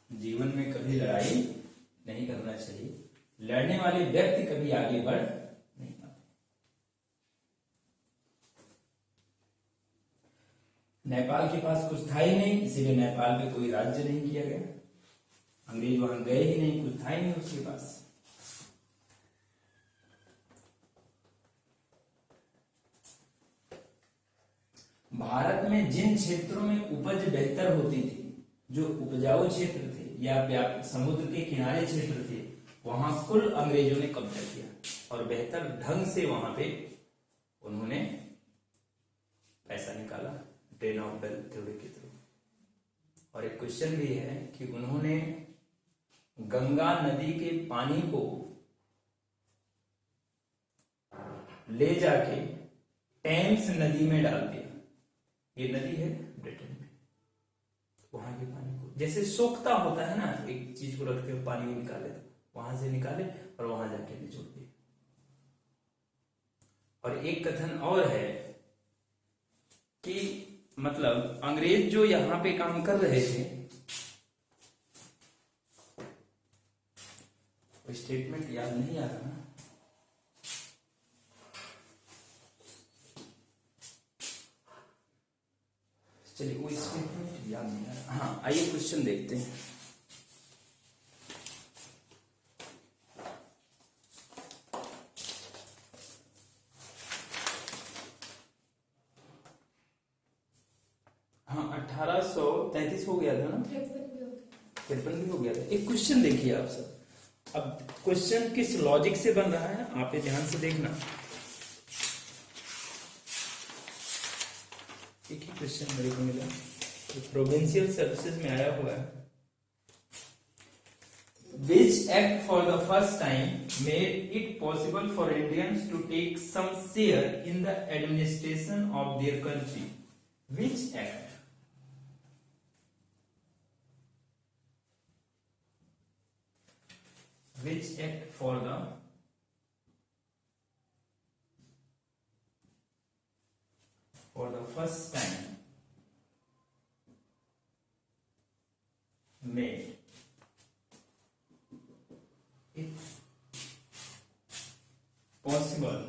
जीवन में कभी लड़ाई नहीं करना चाहिए। लड़ने वाले व्यक्ति कभी आगे बढ़ नहीं पाते। नेपाल के पास कुछ था ही नहीं, इसीलिए नेपाल में कोई राज्य नहीं किया गया। अंग्रेज वहां गए ही नहीं, कुछ था ही नहीं उसके पास। भारत में जिन क्षेत्रों में उपज बेहतर होती थी, जो उपजाऊ क्षेत्र थे या समुद्र के किनारे क्षेत्र थे, वहां कुल अंग्रेजों ने कब्जा किया और बेहतर ढंग से वहां पे उन्होंने पैसा निकाला ड्रेन ऑफ वेल्थ थ्योरी के थ्रू। और एक क्वेश्चन भी है कि उन्होंने गंगा नदी के पानी को ले जाके टेम्स नदी में डाल दिया। ये नदी है ब्रिटेन में, वहां के पानी को जैसे सोखता होता है ना, एक चीज को रखते हो पानी को निकाले, तो वहां से निकाले और वहां जाके निचोड़ दिए। और एक कथन और है कि मतलब अंग्रेज जो यहां पे काम कर रहे थे, स्टेटमेंट याद नहीं आ रहा ना, चलिए वो स्टेटमेंट याद नहीं आ रहा। हाँ, आइए क्वेश्चन देखते हैं। हाँ, 1833 हो गया था ना, 53 भी हो गया था। एक क्वेश्चन देखिए आप सब। अब क्वेश्चन किस लॉजिक से बन रहा है आप ये ध्यान से देखना। एक ही क्वेश्चन मेरे को मिला, तो प्रोविंशियल सर्विसेज में आया हुआ है। Which act for the first time made it possible for Indians to take some share in the administration of their country? Which act? Which act for the first time made it possible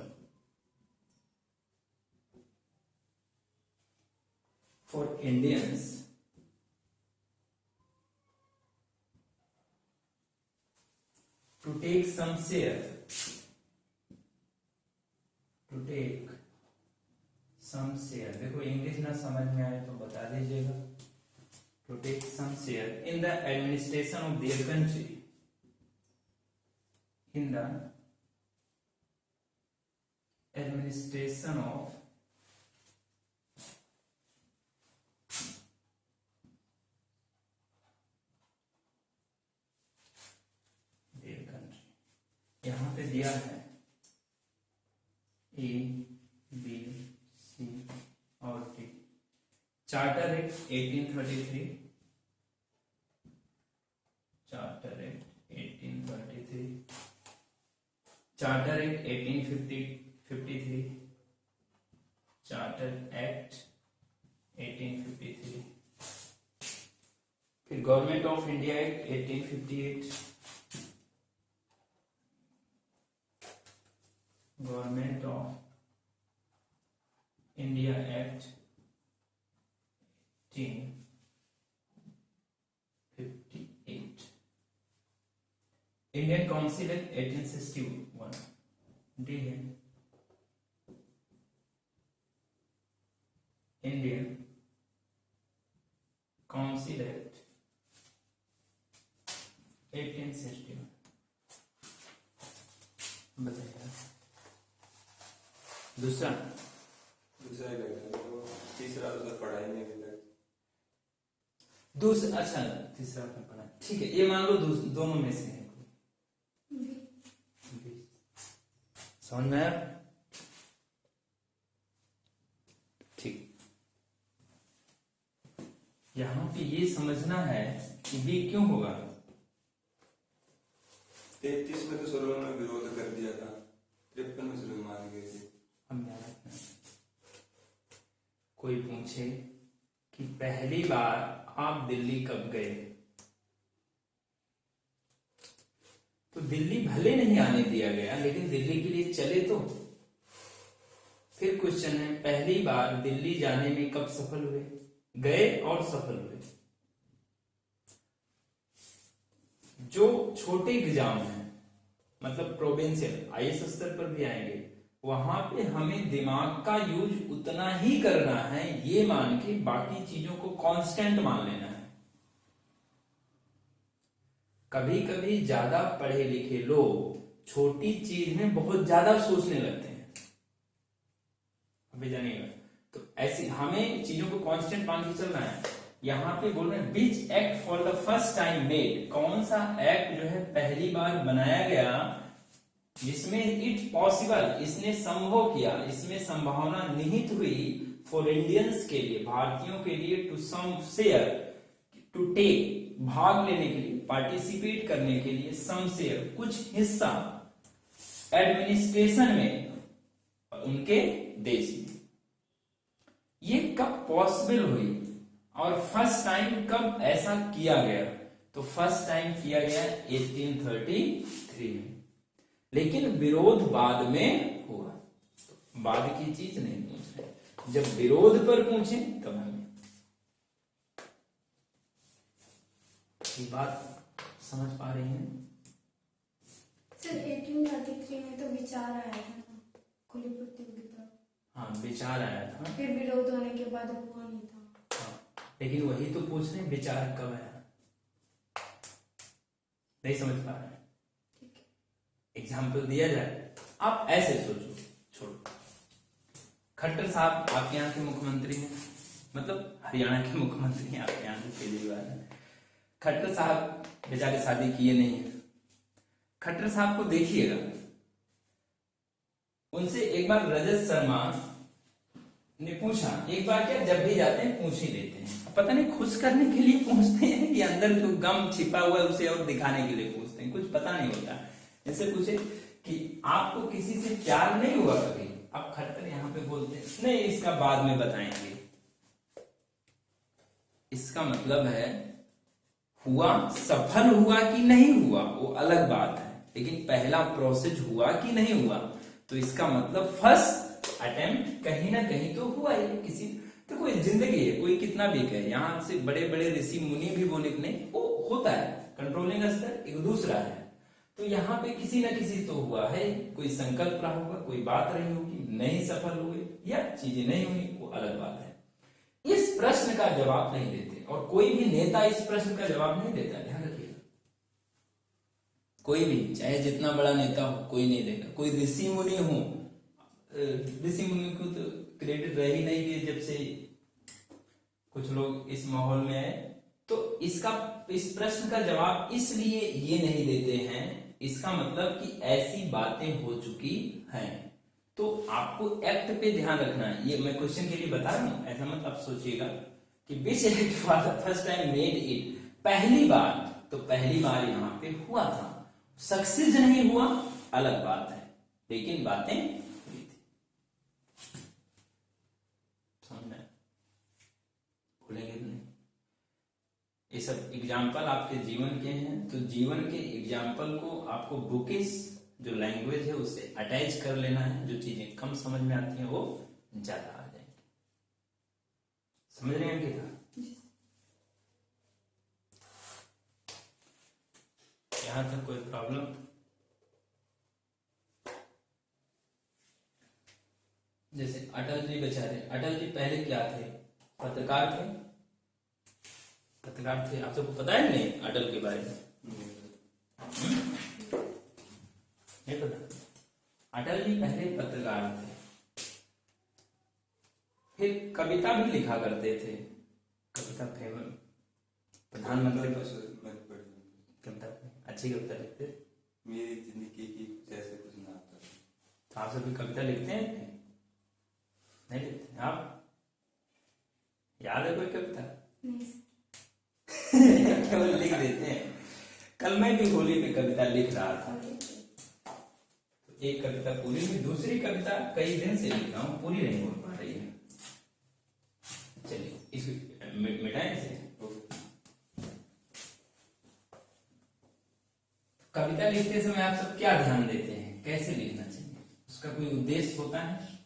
for Indians to take some share, देखो English ना समझ में आए तो बता दीजिएगा। To take some share in the administration of their country, in the administration of their country। यहां पे दिया है A, B, C और D। Charter act 1833, charter act 1833, charter act 1853, charter act 1853, फिर government of India act 1858, government of India act 1858, Indian council act 1861, D है Indian council act 1861। बताइए दूसरा तीसरा तो सर पढ़ा ही नहीं मिला। दूसरा, अच्छा तीसरा आपने पढ़ा, ठीक है। ये मान लो दोनों में से है कोई, समझ में आया? ठीक, यहां पे ये समझना है कि बी क्यों होगा। 33 में तो सरों ने विरोध कर दिया था, 53 में सरों मान गए थे। हम याद रखना, कोई पूछे कि पहली बार आप दिल्ली कब गए, तो दिल्ली भले नहीं आने दिया गया, लेकिन दिल्ली के लिए चले तो। फिर क्वेश्चन है, पहली बार दिल्ली जाने में कब सफल हुए? गए और सफल हुए। जो छोटे एग्जाम है, मतलब प्रोविंशियल आईएएस स्तर पर भी आएंगे, वहां पे हमें दिमाग का यूज उतना ही करना है, ये मान के बाकी चीजों को कांस्टेंट मान लेना है। कभी कभी ज्यादा पढ़े लिखे लोग छोटी चीज में बहुत ज्यादा सोचने लगते हैं, अभी जानिएगा। तो ऐसी हमें चीजों को कांस्टेंट मान के चलना है। यहां पे बोल रहे हैं which act for the first time made, कौन सा एक्ट जो है पहली बार बनाया गया जिसमें इट पॉसिबल, इसने संभव किया, इसमें संभावना निहित हुई फॉर इंडियंस के लिए, भारतीयों के लिए, to some share, to take, भाग लेने के लिए, पार्टिसिपेट करने के लिए, सम शेयर, कुछ हिस्सा, एडमिनिस्ट्रेशन में, उनके देश में। ये कब पॉसिबल हुई और फर्स्ट टाइम कब ऐसा किया गया? तो फर्स्ट टाइम किया गया 1833 में, लेकिन विरोध बाद में हुआ। तो बाद की चीज नहीं पूछ रहे, जब विरोध पर पूछे तब हमें ये बात समझ पा रही हैं? सर 1833 में तो विचार आया था ना, खुली प्रतियोगिता। हाँ, विचार आया था, फिर विरोध होने के बाद हुआ नहीं था। हाँ, लेकिन वही तो पूछ रहे हैं, विचार कब आया? नहीं समझ पा रहे हैं? एग्जाम्पल दिया जाए, आप ऐसे सोचो, छोड़ो। खट्टर साहब आपके यहाँ के मुख्यमंत्री हैं, मतलब हरियाणा के मुख्यमंत्री हैं, आपके यहाँ के केजरीवाल हैं। खट्टर साहब बेचारे शादी किए नहीं है। खट्टर साहब को देखिएगा, उनसे एक बार रजत शर्मा ने पूछा, एक बार क्या जब भी जाते हैं पूछ ही लेते हैं, पता नहीं खुश करने के लिए पूछते हैं कि अंदर जो गम छिपा हुआ है उसे और दिखाने के लिए पूछते हैं, कुछ पता नहीं होता। जैसे पूछे कि आपको किसी से प्यार नहीं हुआ कभी? अब खट्टर यहाँ पे बोलते हैं नहीं, इसका बाद में बताएंगे। इसका मतलब है हुआ, सफल हुआ कि नहीं हुआ वो अलग बात है, लेकिन पहला प्रोसेस हुआ कि नहीं हुआ, तो इसका मतलब फर्स्ट अटेम्प्ट कहीं ना कहीं तो हुआ ही किसी। तो कोई जिंदगी है, कोई कितना भी कहे, यहाँ से बड़े बड़े ऋषि मुनि भी बोले नहीं, वो होता है, कंट्रोलिंग स्तर एक दूसरा है। तो यहाँ पे किसी ना किसी तो हुआ है, कोई संकल्प रहा होगा, कोई बात रही होगी, नहीं सफल हुए या चीजें नहीं हुई, वो अलग बात है। इस प्रश्न का जवाब नहीं देते, और कोई भी नेता इस प्रश्न का जवाब नहीं देता, ध्यान रखिएगा। कोई भी, चाहे जितना बड़ा नेता हो, कोई नहीं देगा। कोई ऋषि मुनि हो, ऋषि मुनि को तो क्रेडिट रह ही नहीं कि जब से कुछ लोग इस माहौल में आए, तो इस प्रश्न का जवाब इसलिए ये नहीं देते हैं, इसका मतलब कि ऐसी बातें हो चुकी हैं। तो आपको एक्ट पे ध्यान रखना है, ये मैं क्वेश्चन के लिए बता रहा हूं, ऐसा मत आप सोचिएगा कि which act for the first time made it, पहली बार, तो पहली बार यहाँ पे हुआ था, सक्सेस नहीं हुआ अलग बात है, लेकिन बातें हुई थी। समझना है? भूलेंगे नहीं। ये सब एग्जाम्पल आपके जीवन के हैं, तो जीवन के एग्जाम्पल को आपको बुकिश जो लैंग्वेज है उससे अटैच कर लेना है, जो चीजें कम समझ में आती हैं वो ज्यादा आ जाएंगी। समझ रहे हैं क्या? यहां तक कोई प्रॉब्लम? जैसे अटल जी बेचारे, अटल जी पहले क्या थे? पत्रकार थे। पत्रकार थे, आप सबको पता है नहीं अटल के बारे में? नहीं पता। अटल जी पहले पत्रकार थे, फिर कविता भी लिखा करते थे। कविता फेमस, प्रधानमंत्री कविता, अच्छी कविता लिखते थे। मेरी जिंदगी की जैसे कुछ ना था। तो आप सभी कविता लिखते हैं? नहीं लिखते आप? याद है कोई कविता? केवल लिख देते हैं। कल मैं भी होली पे कविता लिख रहा था, तो एक कविता पूरी हुई, दूसरी कविता कई दिन से लिख रहा हूँ, पूरी नहीं हो पा रही है। चलिए इसको मिटाएं इसे। कविता लिखते समय आप सब क्या ध्यान देते हैं, कैसे लिखना चाहिए, उसका कोई उद्देश्य होता है?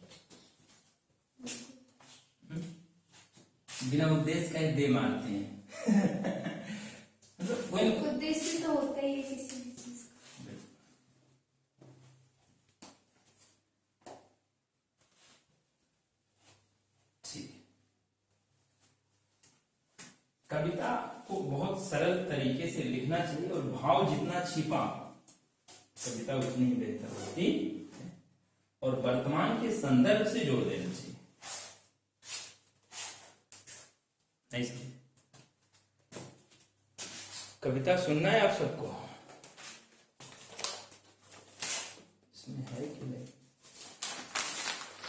बिना उद्देश्य का ही दे मारते हैं मतलब कोई उद्देश्य तो होता ही है किसी भी चीज का। ठीक। कविता को बहुत सरल तरीके से लिखना चाहिए और भाव जितना छिपा कविता उतनी ही बेहतर होती है और वर्तमान के संदर्भ से जोड़ देना चाहिए। नहीं समझे? कविता सुनना है आप सबको? इसमें है कि नहीं?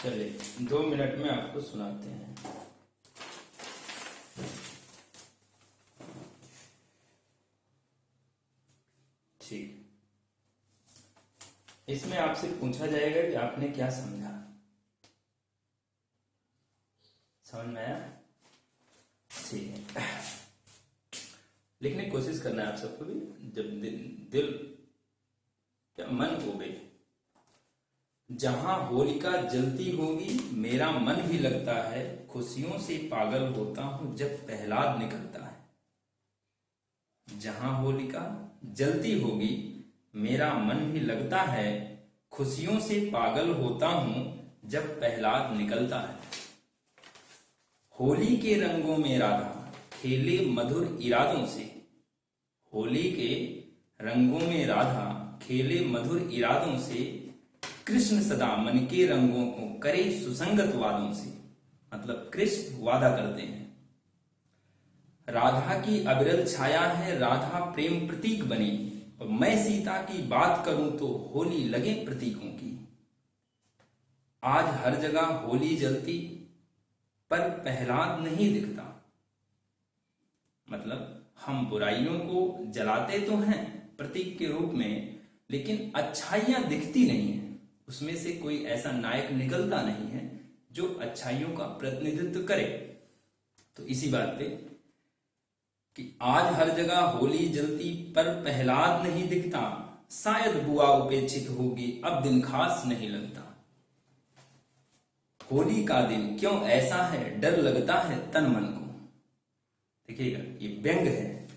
चलिए 2 मिनट में आपको सुनाते हैं। ठीक, इसमें आपसे पूछा जाएगा कि आपने क्या समझा, समझ में आया? ठीक है, लिखने की कोशिश करना है आप सबको भी। जब दिल या मन होवे, जहां होलिका जलती होगी मेरा मन भी लगता है, खुशियों से पागल होता हूं जब प्रहलाद निकलता है। जहां होलिका जलती होगी मेरा मन भी लगता है, खुशियों से पागल होता हूं जब प्रहलाद निकलता है। होली के रंगों में राधा खेले मधुर इरादों से, होली के रंगों में राधा खेले मधुर इरादों से, कृष्ण सदा मन के रंगों को करे सुसंगत वादों से। मतलब कृष्ण वादा करते हैं। राधा की अविरल छाया है, राधा प्रेम प्रतीक बनी, और मैं सीता की बात करूं तो होली लगे प्रतीकों की। आज हर जगह होली जलती पर प्रहलाद नहीं दिखता। मतलब हम बुराइयों को जलाते तो हैं प्रतीक के रूप में, लेकिन अच्छाइयां दिखती नहीं है, उसमें से कोई ऐसा नायक निकलता नहीं है जो अच्छाइयों का प्रतिनिधित्व करे। तो इसी बात पे कि आज हर जगह होली जलती पर प्रहलाद नहीं दिखता, शायद बुआ उपेक्षित होगी अब दिन खास नहीं लगता। होली का दिन क्यों ऐसा है, डर लगता है तन मन को। देखिएगा, ये व्यंग है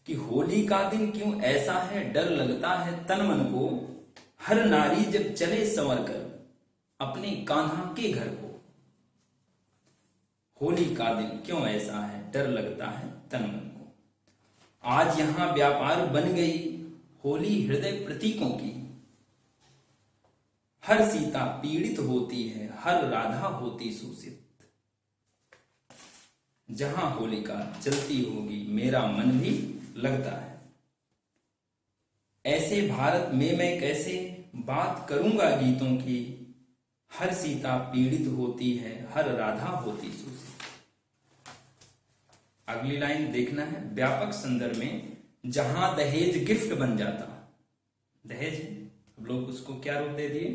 कि होली का दिन क्यों ऐसा है, डर लगता है तन मन को, हर नारी जब चले संवर कर अपने कान्हा के घर को। होली का दिन क्यों ऐसा है, डर लगता है तन मन को। आज यहां व्यापार बन गई होली हृदय प्रतीकों की, हर सीता पीड़ित होती है, हर राधा होती शोषित। जहां होलिका चलती होगी मेरा मन भी लगता है। ऐसे भारत में मैं कैसे बात करूंगा गीतों की, हर सीता पीड़ित होती है, हर राधा होती शोषित। अगली लाइन देखना है, व्यापक संदर्भ में जहां दहेज गिफ्ट बन जाता, दहेज हम लोग उसको क्या रूप दे दिए,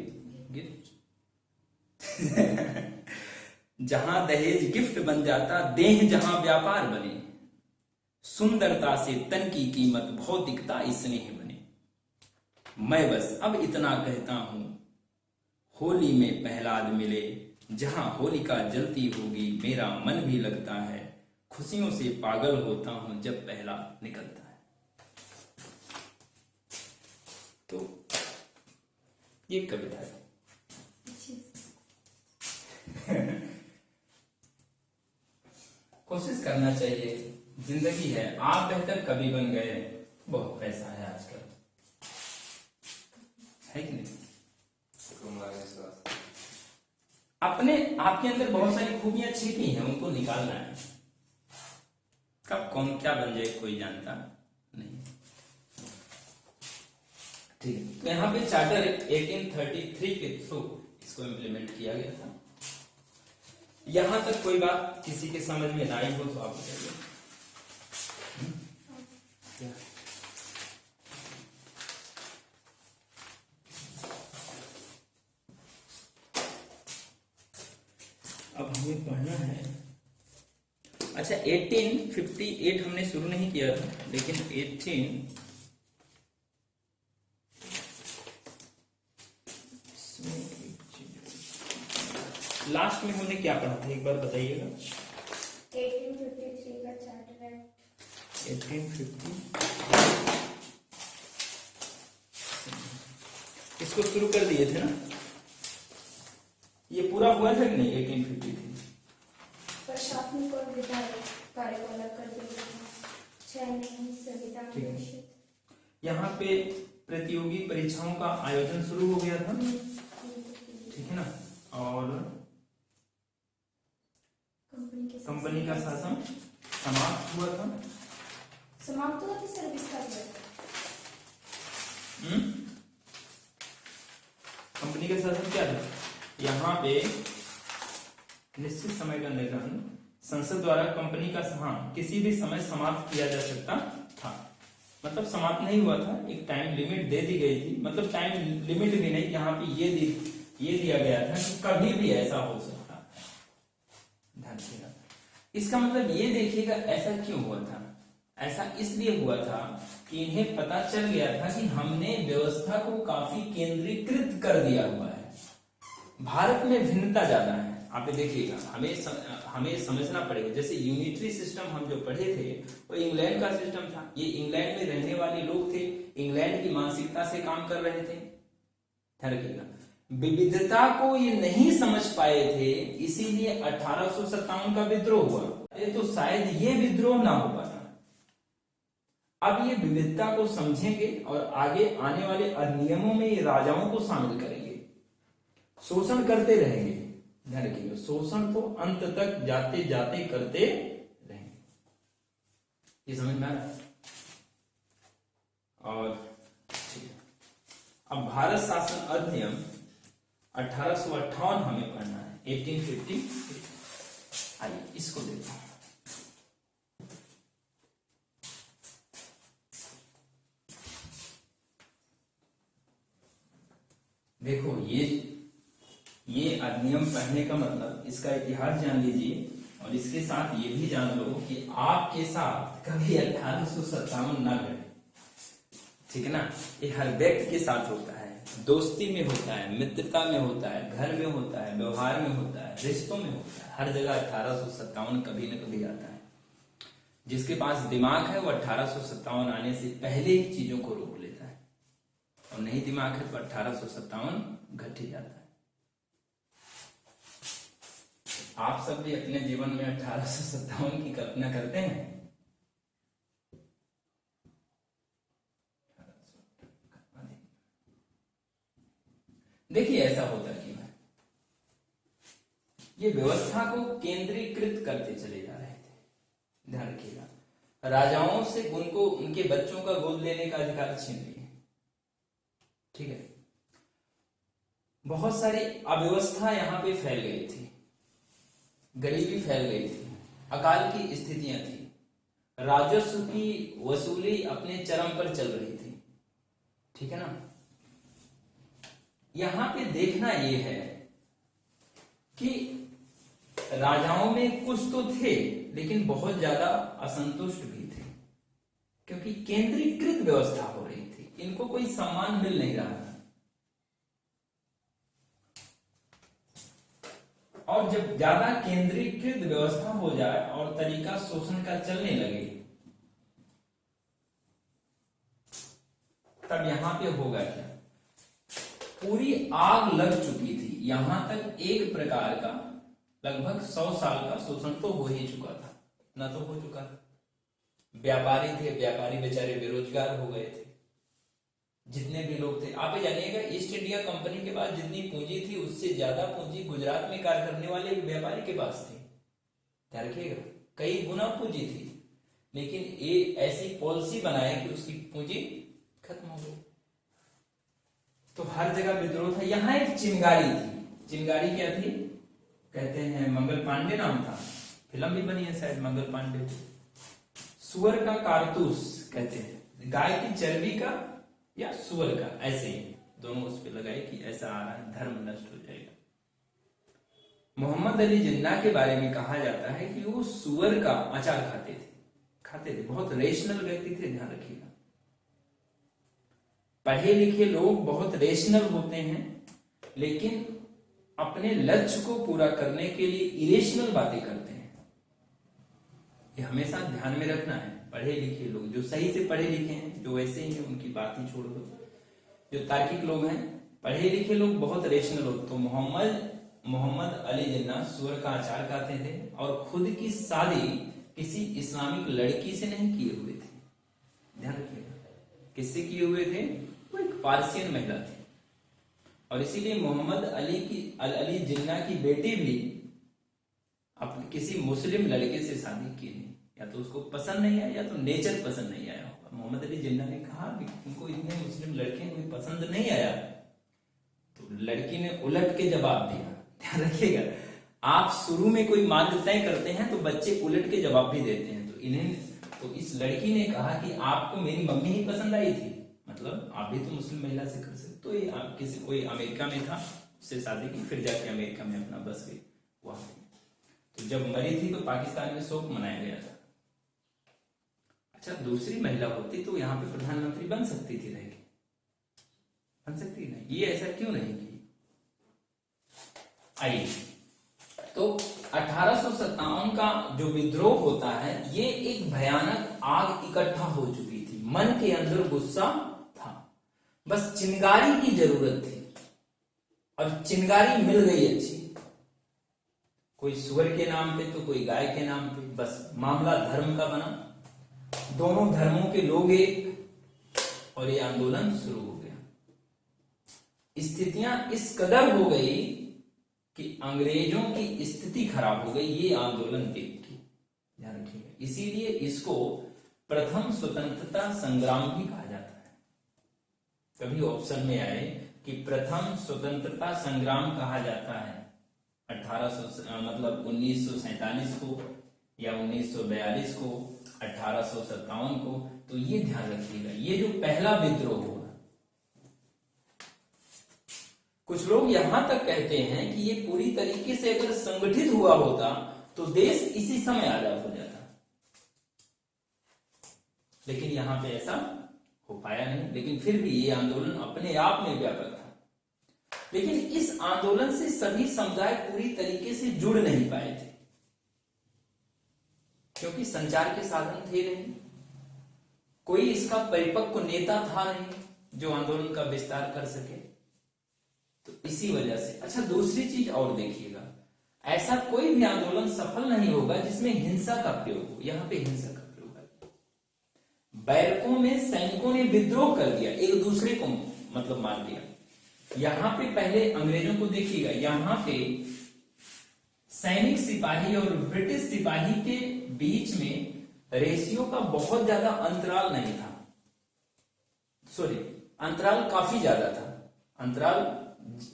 गिफ्ट जहां दहेज गिफ्ट बन जाता, देह जहां व्यापार बने, सुंदरता से तन की कीमत भौतिकता स्नेह बने। मैं बस अब इतना कहता हूं, होली में प्रहलाद मिले, जहां होलिका जलती होगी मेरा मन भी लगता है, खुशियों से पागल होता हूं जब प्रहलाद निकलता है। तो ये कविता है। कोशिश करना चाहिए, जिंदगी है, आप बेहतर कवि बन गए, बहुत पैसा है आजकल, है कि नहीं? अपने आपके अंदर बहुत सारी खूबियां छिपी हैं, उनको निकालना है। कब कौन क्या बन जाए कोई जानता नहीं। ठीक है, तो यहाँ पे चार्टर 1833 के थ्रू इसको इम्प्लीमेंट किया गया था। यहां तक कोई बात किसी के समझ में ना आई हो तो आप बताइए। अब हमें पढ़ना है। अच्छा, 1858 हमने शुरू नहीं किया था, लेकिन 18 इसमें एक चीज लास्ट में हमने क्या पढ़ा था एक बार बताइएगा। 1853 का चार्टर एक्ट। 1850 इसको शुरू कर दिए थे ना, ये पूरा हुआ था कि नहीं 1853? प्रशासनिक और विधायक कार्य को अलग कर दिया गया। 6 महीने संविधान ठीक है। घोषित। यहाँ पे प्रतियोगी परीक्षाओं का आयोजन शुरू हो गया था, ठीक है ना, और कंपनी का शासन समाप्त हुआ था। समाप्त हुआ था सर्विस का दिया। कंपनी का शासन क्या था? यहाँ पे निश्चित समय का निर्धारण संसद द्वारा कंपनी का किसी भी समय समाप्त किया जा सकता था। मतलब समाप्त नहीं हुआ था, एक टाइम लिमिट दे दी गई थी। मतलब टाइम लिमिट भी नहीं, यहाँ पे ये दिया गया था कि कभी भी ऐसा हो सकता है। ध्यान रखिएगा। इसका मतलब ये देखिएगा ऐसा क्यों हुआ था। ऐसा इसलिए हुआ था कि इन्हें पता चल गया था कि हमने व्यवस्था को काफी केंद्रीकृत कर दिया हुआ है। भारत में भिन्नता ज्यादा है। आप ये देखिएगा, हमें समझना पड़ेगा। जैसे यूनिटरी सिस्टम हम जो पढ़े थे वो इंग्लैंड का सिस्टम था। ये इंग्लैंड में रहने वाले लोग थे, इंग्लैंड की मानसिकता से काम कर रहे थे। ध्यान रखिएगा, विविधता को ये नहीं समझ पाए थे, इसीलिए 1857 का विद्रोह हुआ। तो शायद ये विद्रोह ना हो पाता। अब ये विविधता को समझेंगे और आगे आने वाले अधिनियमों में ये राजाओं को शामिल करेंगे, शोषण करते रहेंगे। ध्यान रखिएगा, शोषण तो अंत तक जाते जाते करते रहेंगे। ये समझ में आ रहा है? और ठीक है, अब भारत शासन अधिनियम 1858 हमें पढ़ना है, 1850। आइए इसको देखते हैं। देखो ये अधिनियम पढ़ने का मतलब इसका इतिहास जान लीजिए और इसके साथ ये भी जान लो कि आपके साथ कभी 1857 ना घटे। ठीक है ना, ये हर व्यक्ति के साथ होता है, दोस्ती में होता है, मित्रता में होता है, घर में होता है, व्यवहार में होता है, रिश्तों में होता है। हर जगह 1857 कभी न कभी आता है। जिसके पास दिमाग है वो 1857 आने से पहले ही चीजों को रोक लेता है, और नहीं दिमाग है तो 1857 घट ही जाता है। आप सब भी अपने जीवन में 1857 की कल्पना करते हैं? देखिए ऐसा होता क्यों है। ये व्यवस्था को केंद्रीकृत करते चले जा रहे थे। ध्यान रखिएगा, राजाओं से उनको उनके बच्चों का गोद लेने का अधिकार छीन लिए। ठीक है, बहुत सारी अव्यवस्था यहां पे फैल गई थी, गरीबी फैल गई थी, अकाल की स्थितियां थी, राजस्व की वसूली अपने चरम पर चल रही थी। ठीक है ना, यहां पे देखना यह है कि राजाओं में कुछ तो थे लेकिन बहुत ज्यादा असंतुष्ट भी थे, क्योंकि केंद्रीकृत व्यवस्था हो रही थी, इनको कोई सम्मान मिल नहीं रहा था। और जब ज्यादा केंद्रीकृत व्यवस्था हो जाए और तरीका शोषण का चलने लगे, तब यहां पे होगा क्या, पूरी आग लग चुकी थी। यहां तक एक प्रकार का लगभग 100 साल का शोषण तो हो ही चुका था, ना तो हो चुका था। व्यापारी थे, व्यापारी बेचारे बेरोजगार हो गए थे। जितने भी लोग थे, आप जानिएगा ईस्ट इंडिया कंपनी के पास जितनी पूंजी थी उससे ज्यादा पूंजी गुजरात में कार्य करने वाले व्यापारी के पास थी। ध्यान रखिएगा, कई गुना पूंजी थी, लेकिन ये ऐसी पॉलिसी बनाए कि उसकी पूंजी खत्म हो गई। तो हर जगह विद्रोह था। यहां एक चिंगारी थी। चिंगारी क्या थी? कहते हैं मंगल पांडे नाम था, फिल्म भी बनी है शायद मंगल पांडे। सुअर का कारतूस कहते हैं, गाय की चर्बी का या सुअर का, ऐसे ही दोनों उस पर लगाए कि ऐसा आ रहा है, धर्म नष्ट हो जाएगा। मोहम्मद अली जिन्ना के बारे में कहा जाता है कि वो सुअर का अचार खाते थे। बहुत रेशनल व्यक्ति थे। ध्यान रखिएगा, पढ़े लिखे लोग बहुत रेशनल होते हैं, लेकिन अपने लक्ष्य को पूरा करने के लिए इरेशनल बातें करते हैं। ये हमेशा ध्यान में रखना है। पढ़े लिखे लोग, जो सही से पढ़े लिखे हैं, जो वैसे ही हैं, उनकी बात ही छोड़ दो। जो तार्किक लोग हैं, पढ़े लिखे लोग बहुत रेशनल होते। तो मोहम्मद अली जिन्ना सूअर का अचार खाते थे और खुद की शादी किसी इस्लामिक लड़की से नहीं किए हुए थे। ध्यान रखिएगा, किससे किए हुए थे? वो एक पारसियन महिला थी। और इसीलिए मोहम्मद अली जिन्ना की बेटी भी अपने किसी मुस्लिम लड़के से शादी की नहीं। या तो उसको पसंद नहीं आया या तो नेचर पसंद नहीं आया होगा। मोहम्मद अली जिन्ना ने कहा कि उनको इतने मुस्लिम लड़के कोई पसंद नहीं आया, तो लड़की ने उलट के जवाब दिया। ध्यान रखिएगा, आप शुरू में कोई मार्ग तय करते हैं तो बच्चे उलट के जवाब भी देते हैं। तो इस लड़की ने कहा कि आपको मेरी मम्मी ही पसंद आई थी, मतलब आप भी तो मुस्लिम महिला से कर सकते। तो ये आप किसी कोई अमेरिका में था, उससे शादी की, फिर जाके अमेरिका में अपना बस गई वहां। तो जब मरी थी तो पाकिस्तान में शोक मनाया गया था। अच्छा, दूसरी महिला होती तो यहाँ पे प्रधानमंत्री बन सकती थी, रह के बन सकती नहीं। ये ऐसा क्यों नहीं की? आइए, तो 1857 का जो विद्रोह होता है, ये एक भयानक आग इकट्ठा हो चुकी थी। मन के अंदर गुस्सा था, बस चिंगारी की जरूरत थी और चिंगारी मिल गई अच्छी। कोई सुअर के नाम पे तो कोई गाय के नाम पे, बस मामला धर्म का बना। दोनों धर्मों के लोग एक, और ये आंदोलन शुरू हो गया। स्थितियां इस कदर हो गई कि अंग्रेजों की स्थिति खराब हो गई ये आंदोलन देख के। ध्यान रखिएगा, इसीलिए इसको प्रथम स्वतंत्रता संग्राम भी कहा जाता है। कभी ऑप्शन में आए कि प्रथम स्वतंत्रता संग्राम कहा जाता है 1947 को या 1942 को, 1857 को, तो ये ध्यान रखिएगा, ये जो पहला विद्रोह हुआ। कुछ लोग यहां तक कहते हैं कि ये पूरी तरीके से अगर संगठित हुआ होता तो देश इसी समय आजाद हो जाता, लेकिन यहां पे ऐसा हो पाया नहीं। लेकिन फिर भी ये आंदोलन अपने आप में व्यापक था। लेकिन इस आंदोलन से सभी समुदाय पूरी तरीके से जुड़ नहीं पाए थे, क्योंकि संचार के साधन थे नहीं, कोई इसका परिपक्व नेता था नहीं जो आंदोलन का विस्तार कर सके। तो इसी वजह से, अच्छा दूसरी चीज और देखिएगा, ऐसा कोई भी आंदोलन सफल नहीं होगा जिसमें हिंसा का प्रयोग हो। यहां पे हिंसा का प्रयोग है। बैरकों में सैनिकों ने विद्रोह कर दिया, एक दूसरे को मतलब मार दिया। यहां पे पहले अंग्रेजों को देखिएगा, यहां पे सैनिक सिपाही और ब्रिटिश सिपाही के बीच में रेशियो का बहुत ज्यादा अंतराल नहीं था। सॉरी, अंतराल काफी ज्यादा था, अंतराल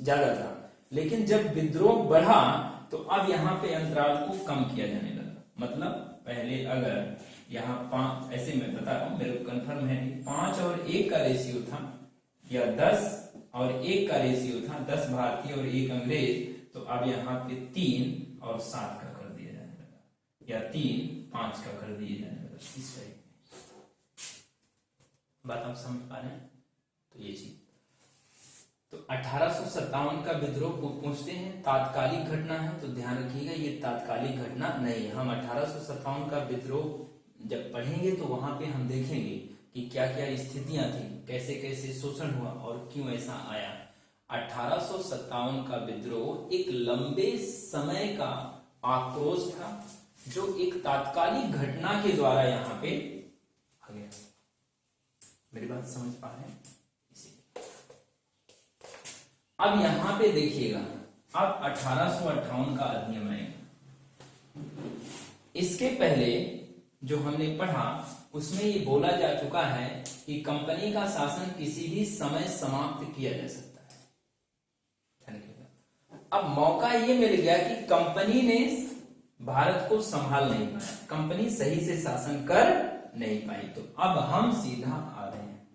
ज्यादा था। लेकिन जब विद्रोह बढ़ा तो अब यहां पे अंतराल को कम किया जाने लगा। मतलब पहले अगर यहाँ 5, ऐसे मैं बता रहा हूं, मेरे को कंफर्म है, 5 और 1 का रेशियो था, या 10 और 1 का रेशियो था, 10 भारतीय और 1 अंग्रेज, तो अब यहाँ पे 3 और 7 का कर दिया जाने लगा, या 3 5 का कर दिया जाने लगा। इस टाइप बात आप समझ पा रहे हैं? तो ये चीज, तो 1857 का विद्रोह पूछते हैं तात्कालिक घटना है, तो ध्यान रखिएगा ये तात्कालिक घटना नहीं है। हम 1857 का विद्रोह जब पढ़ेंगे तो वहां पे हम देखेंगे कि क्या क्या स्थितियां थी, कैसे कैसे शोषण हुआ और क्यों ऐसा आया। 1857 का विद्रोह एक लंबे समय का आक्रोश था जो एक तात्कालिक घटना के द्वारा यहाँ पे आ गया। मेरी बात समझ पा रहे हैं? अब यहां पे देखिएगा, अब 1858 का अधिनियम आएगा। इसके पहले जो हमने पढ़ा उसमें ये बोला जा चुका है कि कंपनी का शासन किसी भी समय समाप्त किया जा सकता है। अब मौका ये मिल गया कि कंपनी ने भारत को संभाल नहीं पाया, कंपनी सही से शासन कर नहीं पाई, तो अब हम सीधा आ रहे हैं।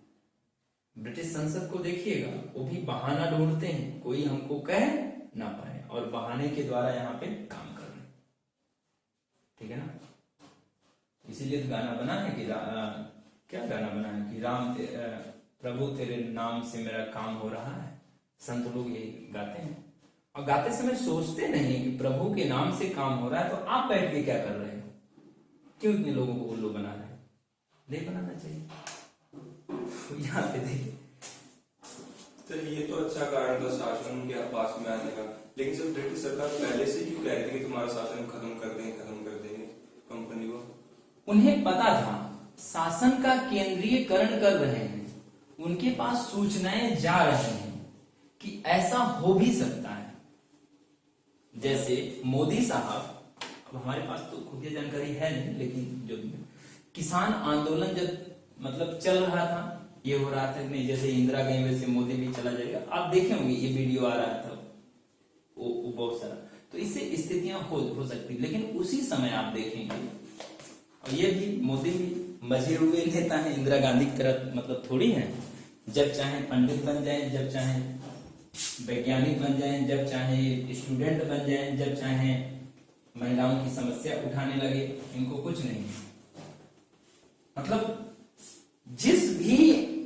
ब्रिटिश संसद को देखिएगा, वो भी बहाना ढूंढते हैं, कोई हमको कह ना पाए, और बहाने के द्वारा यहाँ पे काम कर रहे हैं। ठीक है ना? इसीलिए तो गाना बना है कि क्या गाना बना है कि राम प्रभु तेरे नाम से मेरा काम हो रहा है, संत लोग ये गाते हैं, और गाते समय सोचते नहीं कि प्रभु के नाम से काम हो रहा है, तो आप बैठ के क्या कर रहे हो, क्यों इतने लोगों को उल्लू बना रहे हैं? नहीं बनाना चाहिए। तो यहाँ पे देखिए, तो ये तो अच्छा कारण था शासन के पास में आने का, लेकिन जब ब्रिटिश सरकार पहले से क्यों कहती है कि तुम्हारा शासन खत्म कर देंगे कंपनी को? उन्हें पता था शासन का केंद्रीयकरण कर रहे हैं, उनके पास सूचनाएं जा रही हैं कि ऐसा हो भी सकता है। जैसे मोदी साहब, अब हमारे पास तो खुफिया जानकारी है नहीं, लेकिन जो किसान आंदोलन जब मतलब चल रहा था, ये हो रहा था नहीं, जैसे इंदिरा गई वैसे मोदी भी चला जाएगा, आप देखे होंगे ये वीडियो आ रहा था वो बहुत सारा, तो इससे स्थितियां हो सकती, लेकिन उसी समय आप देखेंगे, और ये भी मोदी भी मजे हुए नेता है, इंदिरा गांधी की तरह मतलब थोड़ी है, जब चाहे पंडित बन जाए, जब चाहे वैज्ञानिक बन जाए, जब चाहे स्टूडेंट बन जाए, जब चाहे महिलाओं की समस्या उठाने लगे, इनको कुछ नहीं। मतलब जिस भी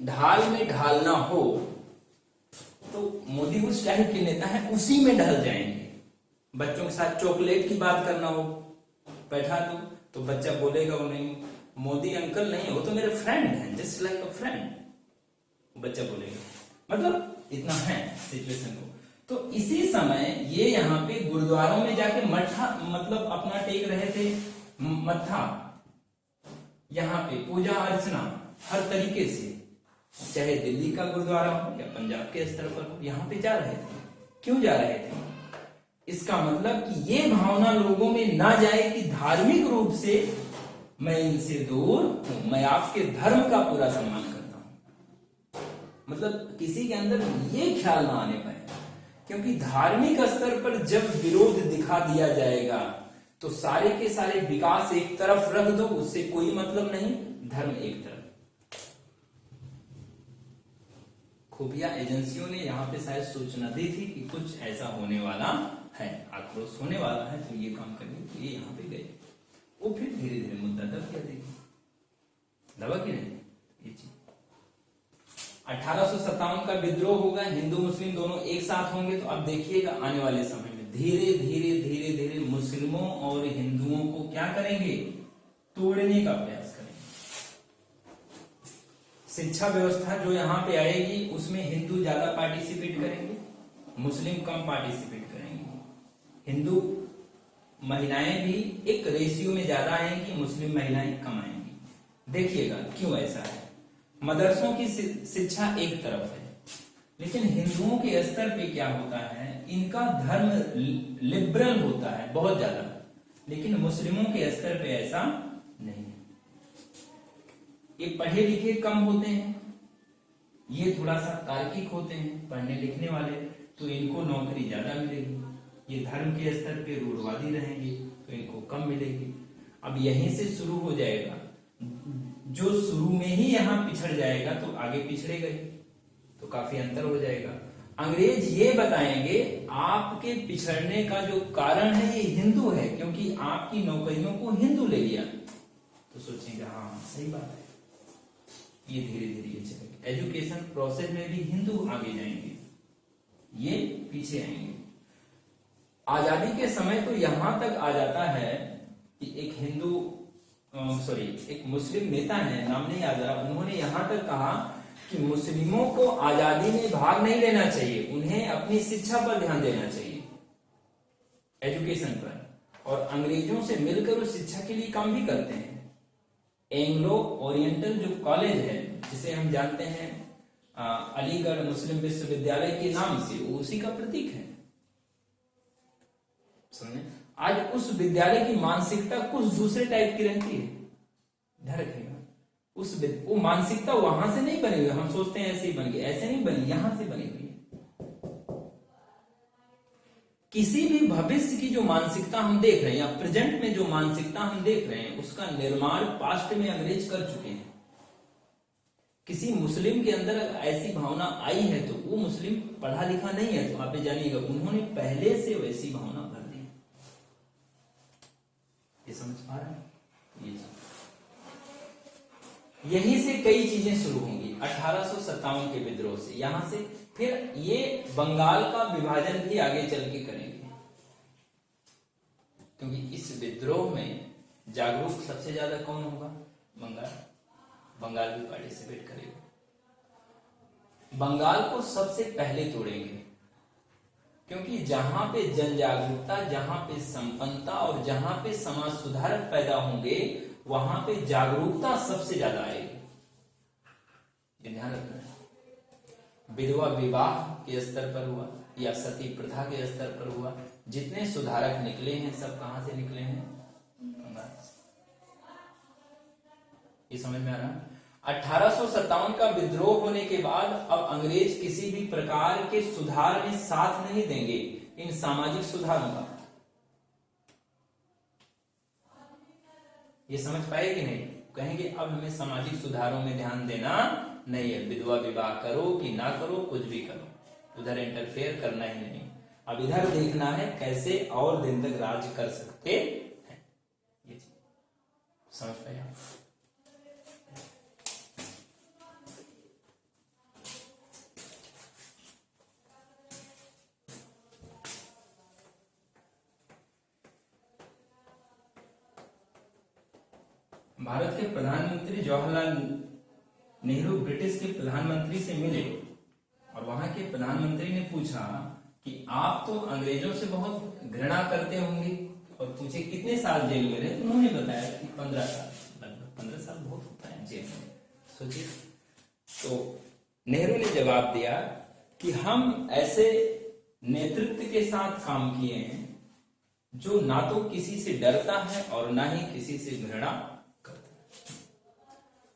ढाल में ढालना हो तो मोदी उस टाइप के नेता है, उसी में ढल जाएंगे। बच्चों के साथ चॉकलेट की बात करना हो, बैठा दो तो बच्चा बोलेगा वो नहीं, मोदी अंकल नहीं, वो तो मेरे फ्रेंड हैं, जस्ट लाइक अ फ्रेंड, बच्चा बोलेगा। मतलब इतना है सिचुएशन को। तो इसी समय ये यहाँ पे गुरुद्वारों में जाके मठा मतलब अपना टेक रहे थे, मत्था, यहाँ पे पूजा अर्चना हर तरीके से, चाहे दिल्ली का गुरुद्वारा हो या पंजाब के स्तर पर हो, यहाँ पे जा रहे थे। क्यों जा रहे थे? इसका मतलब कि ये भावना लोगों में ना जाए कि धार्मिक रूप से मैं इनसे दूर हूं, मैं आपके धर्म का पूरा सम्मान करता हूं। मतलब किसी के अंदर ये ख्याल ना आने पाए, क्योंकि धार्मिक स्तर पर जब विरोध दिखा दिया जाएगा तो सारे के सारे विकास एक तरफ रख दो, उससे कोई मतलब नहीं, धर्म एक तरफ। खुफिया एजेंसियों ने यहाँ पे शायद सूचना दी थी कि कुछ ऐसा होने वाला है, आक्रोश होने वाला है, तो ये काम करने के लिए यहाँ पे गए। वो फिर धीरे धीरे मुद्दा दब किया, देखिए दबा कि नहीं ये चीज। 1857 का विद्रोह होगा, हिंदू मुस्लिम दोनों एक साथ होंगे, तो अब देखिएगा आने वाले समय में धीरे धीरे धीरे धीरे मुस्लिमों और हिंदुओं को क्या करेंगे, तोड़ने का प्रयास करेंगे। शिक्षा व्यवस्था जो यहाँ पे आएगी उसमें हिंदू ज्यादा पार्टिसिपेट करेंगे, मुस्लिम कम पार्टिसिपेट करेंगे। हिंदू महिलाएं भी एक रेशियो में ज्यादा आएंगी, मुस्लिम महिलाएं कम आएंगी। देखिएगा क्यों ऐसा है। मदरसों की शिक्षा एक तरफ है, लेकिन हिंदुओं के स्तर पे क्या होता है, इनका धर्म लिबरल होता है बहुत ज्यादा, लेकिन मुस्लिमों के स्तर पे ऐसा नहीं है। ये पढ़े लिखे कम होते हैं, ये थोड़ा सा तार्किक होते हैं, पढ़ने लिखने वाले, तो इनको नौकरी ज्यादा मिलेगी। ये धर्म के स्तर पे रूढ़वादी रहेंगे तो इनको कम मिलेगी। अब यहीं से शुरू हो जाएगा, जो शुरू में ही यहाँ पिछड़ जाएगा तो आगे पिछड़ेगा ही, तो काफी अंतर हो जाएगा। अंग्रेज ये बताएंगे आपके पिछड़ने का जो कारण है ये हिंदू है, क्योंकि आपकी नौकरियों को हिंदू ले लिया, तो सोचेंगे हाँ सही बात है। ये धीरे धीरे ये चलेगा। एजुकेशन प्रोसेस में भी हिंदू आगे जाएंगे, ये पीछे आएंगे। आजादी के समय तो यहां तक आ जाता है कि एक मुस्लिम नेता है, नाम नहीं याद आ रहा, उन्होंने यहां तक कहा कि मुस्लिमों को आजादी में भाग नहीं लेना चाहिए, उन्हें अपनी शिक्षा पर ध्यान देना चाहिए, एजुकेशन पर, और अंग्रेजों से मिलकर उस शिक्षा के लिए काम भी करते हैं। एंग्लो ओरिएंटल जो कॉलेज है, जिसे हम जानते हैं अलीगढ़ मुस्लिम विश्वविद्यालय के नाम से, वो उसी का प्रतीक है। समझे? आज उस विद्यालय की मानसिकता कुछ दूसरे टाइप की रहती है, ध्यान रखिएगा। वो मानसिकता वहां से नहीं बनी हुई, हम सोचते हैं ऐसे ही बन गई, ऐसे नहीं बनी, यहां से बनी हुई है। किसी भी भविष्य की जो मानसिकता हम देख रहे हैं या प्रेजेंट में जो मानसिकता हम देख रहे हैं, उसका निर्माण पास्ट में अंग्रेज कर चुके हैं। किसी मुस्लिम के अंदर ऐसी भावना आई है तो वो मुस्लिम पढ़ा लिखा नहीं है, तो आप जानिएगा उन्होंने पहले से वैसी भावना भर दी। ये समझ पा रहे हैं? यहीं से कई चीजें शुरू होंगी 1857 के विद्रोह से। यहां से फिर ये बंगाल का विभाजन भी आगे चल के करेंगे, क्योंकि इस विद्रोह में जागरूक सबसे ज्यादा कौन होगा? बंगाल भी पार्टिसिपेट करेगा। बंगाल को सबसे पहले तोड़ेंगे, क्योंकि जहां पे जन जागरूकता, जहां पे संपन्नता और जहां पे समाज सुधारक पैदा होंगे, वहां पे जागरूकता सबसे ज्यादा आएगी। ये ध्यान रखना है। विधवा विवाह के स्तर पर हुआ या सती प्रथा के स्तर पर हुआ, जितने सुधारक निकले हैं सब कहां से निकले हैं? बंगाल से। ये समझ में आ रहा है? 1857 का विद्रोह होने के बाद अब अंग्रेज किसी भी प्रकार के सुधार में साथ नहीं देंगे, इन सामाजिक सुधारों का। ये समझ पाए कि नहीं? कहेंगे अब हमें सामाजिक सुधारों में ध्यान देना नहीं है, विधवा विवाह करो कि ना करो, कुछ भी करो, उधर इंटरफेयर करना ही नहीं। अब इधर देखना है कैसे और दिन तक राज कर सकते हैं। ये चीज समझ पाए आप? भारत के प्रधानमंत्री जवाहरलाल नेहरू ब्रिटिश के प्रधानमंत्री से मिले और वहां के प्रधानमंत्री ने पूछा कि आप तो अंग्रेजों से बहुत घृणा करते होंगे, और पूछे कितने साल जेल में रहे? उन्होंने बताया कि 15 साल। लगभग 15 साल बहुत होता है जेल में, सोचिए। तो नेहरू ने जवाब दिया कि हम ऐसे नेतृत्व के साथ काम किए हैं जो ना तो किसी से डरता है और ना ही किसी से घृणा करता है।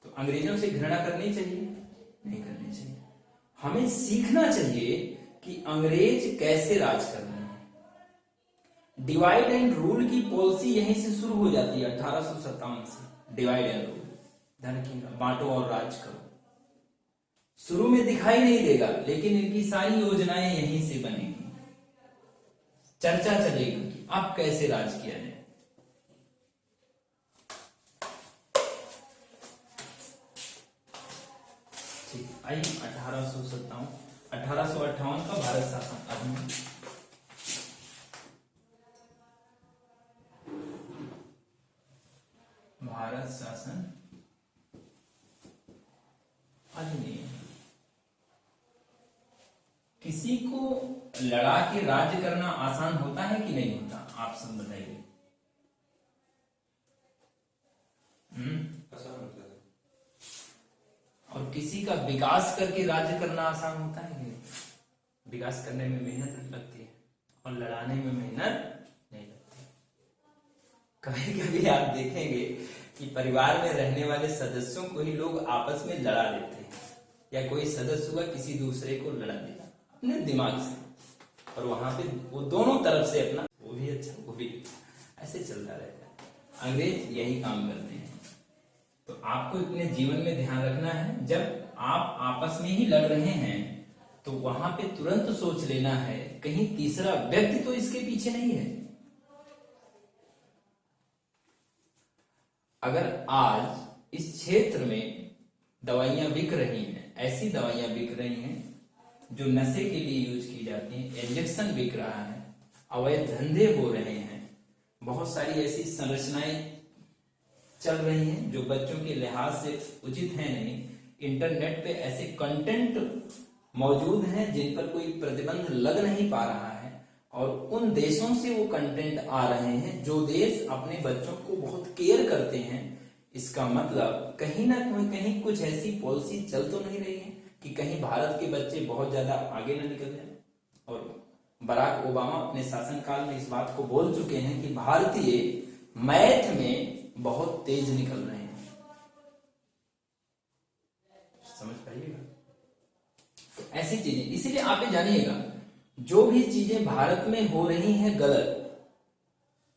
तो अंग्रेजों से घृणा करनी चाहिए? नहीं करनी चाहिए। हमें सीखना चाहिए कि अंग्रेज कैसे राज कर रहे हैं। डिवाइड एंड रूल की पॉलिसी यहीं से शुरू हो जाती है 1857 से। डिवाइड एंड रूल, ध्यान रखिएगा, बांटो और राज करो। शुरू में दिखाई नहीं देगा, लेकिन इनकी सारी योजनाएं यहीं से बनेगी। चर्चा चलेगी कि अब कैसे राज किया जाए। ठीक, आइए 1858 का भारत शासन अधिनियम। भारत शासन अधिनियम। किसी को लड़ा के राज्य करना आसान होता है कि नहीं होता? आप सब बताइए। आसान होता है। और किसी का विकास करके राज्य करना आसान होता है कि नहीं? विकास करने में मेहनत लगती है और लड़ाने में मेहनत नहीं लगती। कभी कभी आप देखेंगे कि परिवार में रहने वाले सदस्यों को ही लोग आपस में लड़ा लेते हैं, या कोई सदस्य हुआ किसी दूसरे को लड़ा दिया अपने दिमाग से, और वहां पे वो दोनों तरफ से अपना, वो भी अच्छा वो भी, ऐसे चलता रहता है। अंग्रेज यही काम करते हैं। तो आपको अपने जीवन में ध्यान रखना है, जब आप आपस में ही लड़ रहे हैं तो वहां पे तुरंत सोच लेना है कहीं तीसरा व्यक्ति तो इसके पीछे नहीं है। अगर आज इस क्षेत्र में दवाइयां बिक रही हैं, ऐसी दवाइयां बिक रही हैं जो नशे के लिए यूज की जाती हैं, इंजेक्शन बिक रहा है, अवैध धंधे हो रहे हैं, बहुत सारी ऐसी संरचनाएं चल रही हैं जो बच्चों के लिहाज से उचित है नहीं, इंटरनेट पे ऐसे कंटेंट मौजूद हैं जिन पर कोई प्रतिबंध लग नहीं पा रहा है, और उन देशों से वो कंटेंट आ रहे हैं जो देश अपने बच्चों को बहुत केयर करते हैं। इसका मतलब कहीं ना कहीं कुछ ऐसी पॉलिसी चल तो नहीं रही है कि कहीं भारत के बच्चे बहुत ज्यादा आगे न निकल जाए। और बराक ओबामा अपने शासनकाल में इस बात को बोल चुके हैं कि भारतीय मैथ में बहुत तेज निकल रहे हैं। समझ पाइएगा? तो ऐसी चीजें, इसीलिए आप ये जानिएगा, जो भी चीजें भारत में हो रही हैं गलत,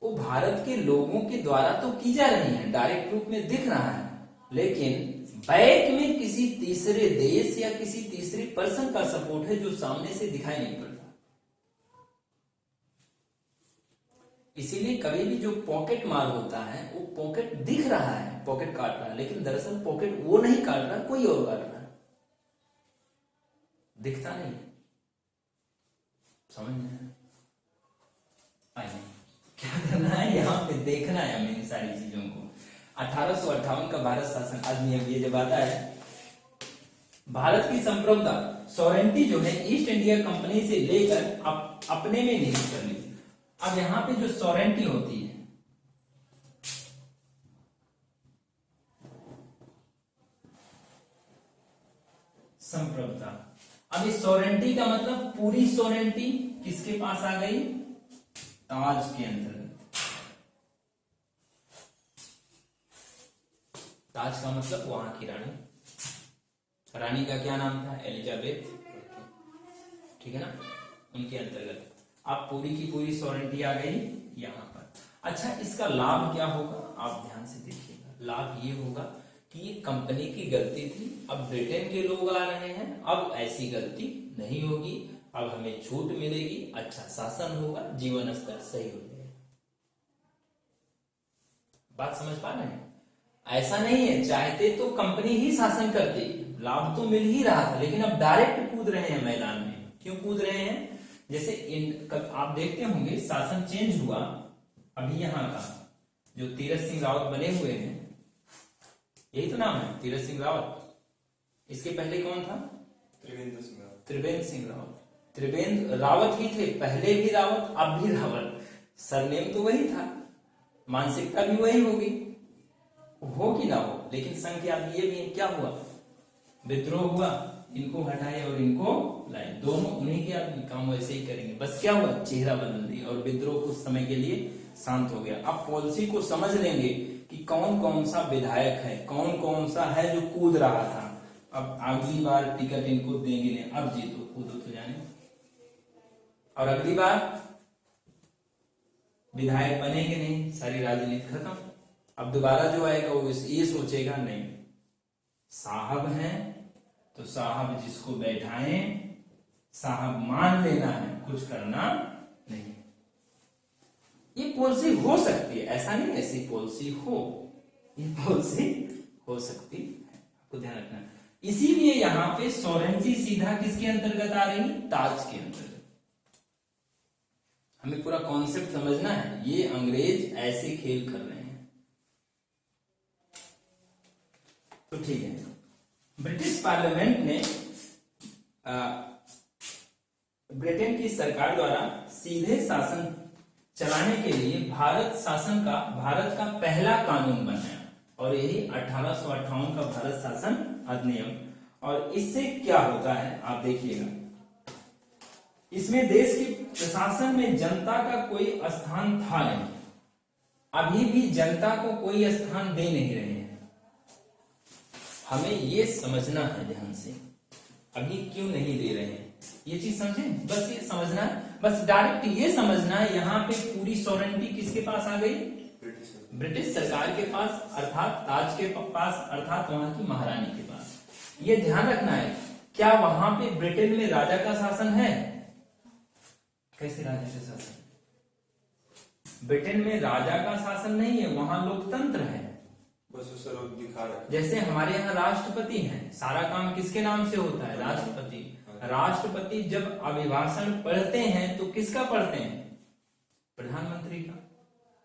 वो भारत के लोगों के द्वारा तो की जा रही हैं, डायरेक्ट रूप में दिख रहा है, लेकिन बैक में किसी तीसरे देश या किसी तीसरे पर्सन का सपोर्ट है जो सामने से दिखाई नहीं पड़ता। इसीलिए कभी भी जो पॉकेट मार होता है वो पॉकेट दिख रहा है, पॉकेट काट रहा है, लेकिन दरअसल पॉकेट वो नहीं काट रहा, कोई और काट रहा है, दिखता नहीं। समझ में आया? आइए, क्या करना है, यहाँ पे देखना है हमें इन सारी चीजों को। 1858 का भारत शासन अधिनियम ये जब आता है, भारत की संप्रभुता सॉवरेंटी जो है ईस्ट इंडिया कंपनी से लेकर अपने में निहित कर ली। अब यहाँ पे जो सॉवरेंटी होती है, संप्रभुता, अब इस सॉवरेंटी का मतलब पूरी सॉवरेंटी किसके पास आ गई? ताज के अंतर्गत। ताज का मतलब वहां की रानी, रानी का क्या नाम था? एलिजाबेथ, ठीक है ना, उनके अंतर्गत अब पूरी की पूरी सॉवरेंटी आ गई यहां पर। अच्छा, इसका लाभ क्या होगा? आप ध्यान से देखिएगा। लाभ ये होगा कि ये कंपनी की गलती थी, अब ब्रिटेन के लोग आ रहे हैं, अब ऐसी गलती नहीं होगी, अब हमें छूट मिलेगी, अच्छा शासन होगा, जीवन स्तर सही हो जाएगा। बात समझ पा रहे हैं? ऐसा नहीं है, चाहते तो कंपनी ही शासन करती, लाभ तो मिल ही रहा था, लेकिन अब डायरेक्ट कूद रहे हैं मैदान में। क्यों कूद रहे हैं? जैसे आप देखते होंगे शासन चेंज हुआ, अभी यहाँ का जो तीरथ सिंह रावत बने हुए हैं, यही तो नाम है तीरथ सिंह रावत, इसके पहले कौन था? त्रिवेंद्र सिंह रावत। त्रिवेंद्र सिंह रावत। त्रिवेंद्र रावत ही थे, पहले भी रावत अब भी रावत, सरनेम तो वही था, मानसिकता भी वही होगी, हो कि ना हो, लेकिन संख्या ये भी क्या हुआ? विद्रोह हुआ, इनको हटाए और इनको लाए, दोनों उन्हीं के आदमी, काम वैसे ही करेंगे, बस क्या हुआ? चेहरा बदल दिया और विद्रोह कुछ समय के लिए शांत हो गया। अब पॉलिसी को समझ लेंगे कि कौन कौन सा विधायक है, कौन कौन सा है जो कूद रहा था। अब अगली बार टिकट इनको देंगे नहीं, अब जीतो कूदो तो जाने, और अगली बार विधायक बनेंगे नहीं, सारी राजनीति खत्म। अब दोबारा जो आएगा वो ये सोचेगा नहीं, साहब हैं तो साहब जिसको बैठाएं, साहब मान लेना है, कुछ करना नहीं। ये पॉलिसी हो सकती है, ऐसा नहीं ऐसी पॉलिसी हो, ये पॉलिसी हो सकती है, आपको ध्यान रखना है। इसीलिए यहां पे सॉवरेंटी सीधा किसके अंतर्गत आ रही? ताज के अंतर्गत। हमें पूरा कॉन्सेप्ट समझना है, ये अंग्रेज ऐसे खेल कर रहे हैं। तो ठीक है, ब्रिटिश पार्लियामेंट ने ब्रिटेन की सरकार द्वारा सीधे शासन चलाने के लिए भारत का पहला कानून बनाया, और यही 1858 का भारत शासन अधिनियम। और इससे क्या होता है आप देखिएगा, इसमें देश के प्रशासन में जनता का कोई स्थान था नहीं, अभी भी जनता को कोई स्थान दे नहीं रहे हैं। हमें ये समझना है ध्यान से, अभी क्यों नहीं दे रहे हैं ये चीज समझें, बस ये समझना है, बस डायरेक्ट ये समझना है, यहाँ पे पूरी सॉवरेंटी किसके पास आ गई? ब्रिटिश सरकार के पास, अर्थात ताज के पास, अर्थात वहां की महारानी के पास। ये ध्यान रखना है। क्या वहां पे ब्रिटेन में राजा का शासन है? कैसे राजा का शासन? ब्रिटेन में राजा का शासन नहीं है, वहां लोकतंत्र है, बस उस तरफ दिखा रहा है। जैसे हमारे यहाँ राष्ट्रपति हैं, सारा काम किसके नाम से होता है? राष्ट्रपति। राष्ट्रपति जब अभिभाषण पढ़ते हैं तो किसका पढ़ते हैं? प्रधानमंत्री का,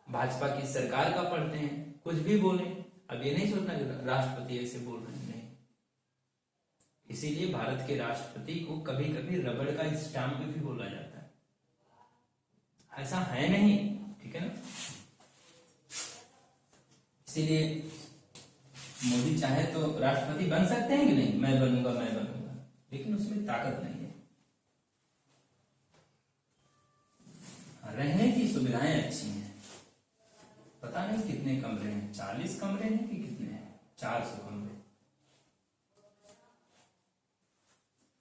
भाजपा की सरकार का पढ़ते हैं। कुछ भी बोले, अब ये नहीं सोचना कि राष्ट्रपति ऐसे बोल रहे हैं, नहीं। इसीलिए भारत के राष्ट्रपति को कभी कभी रबड़ का स्टाम्प भी बोला जाता है, ऐसा है नहीं, ठीक है ना। इसीलिए मोदी चाहे तो राष्ट्रपति बन सकते हैं कि नहीं, मैं बनूंगा, लेकिन उसमें ताकत नहीं है। रहने की सुविधाएं अच्छी हैं, पता नहीं कितने कमरे हैं, 40 कमरे हैं कि कितने हैं, 400 कमरे।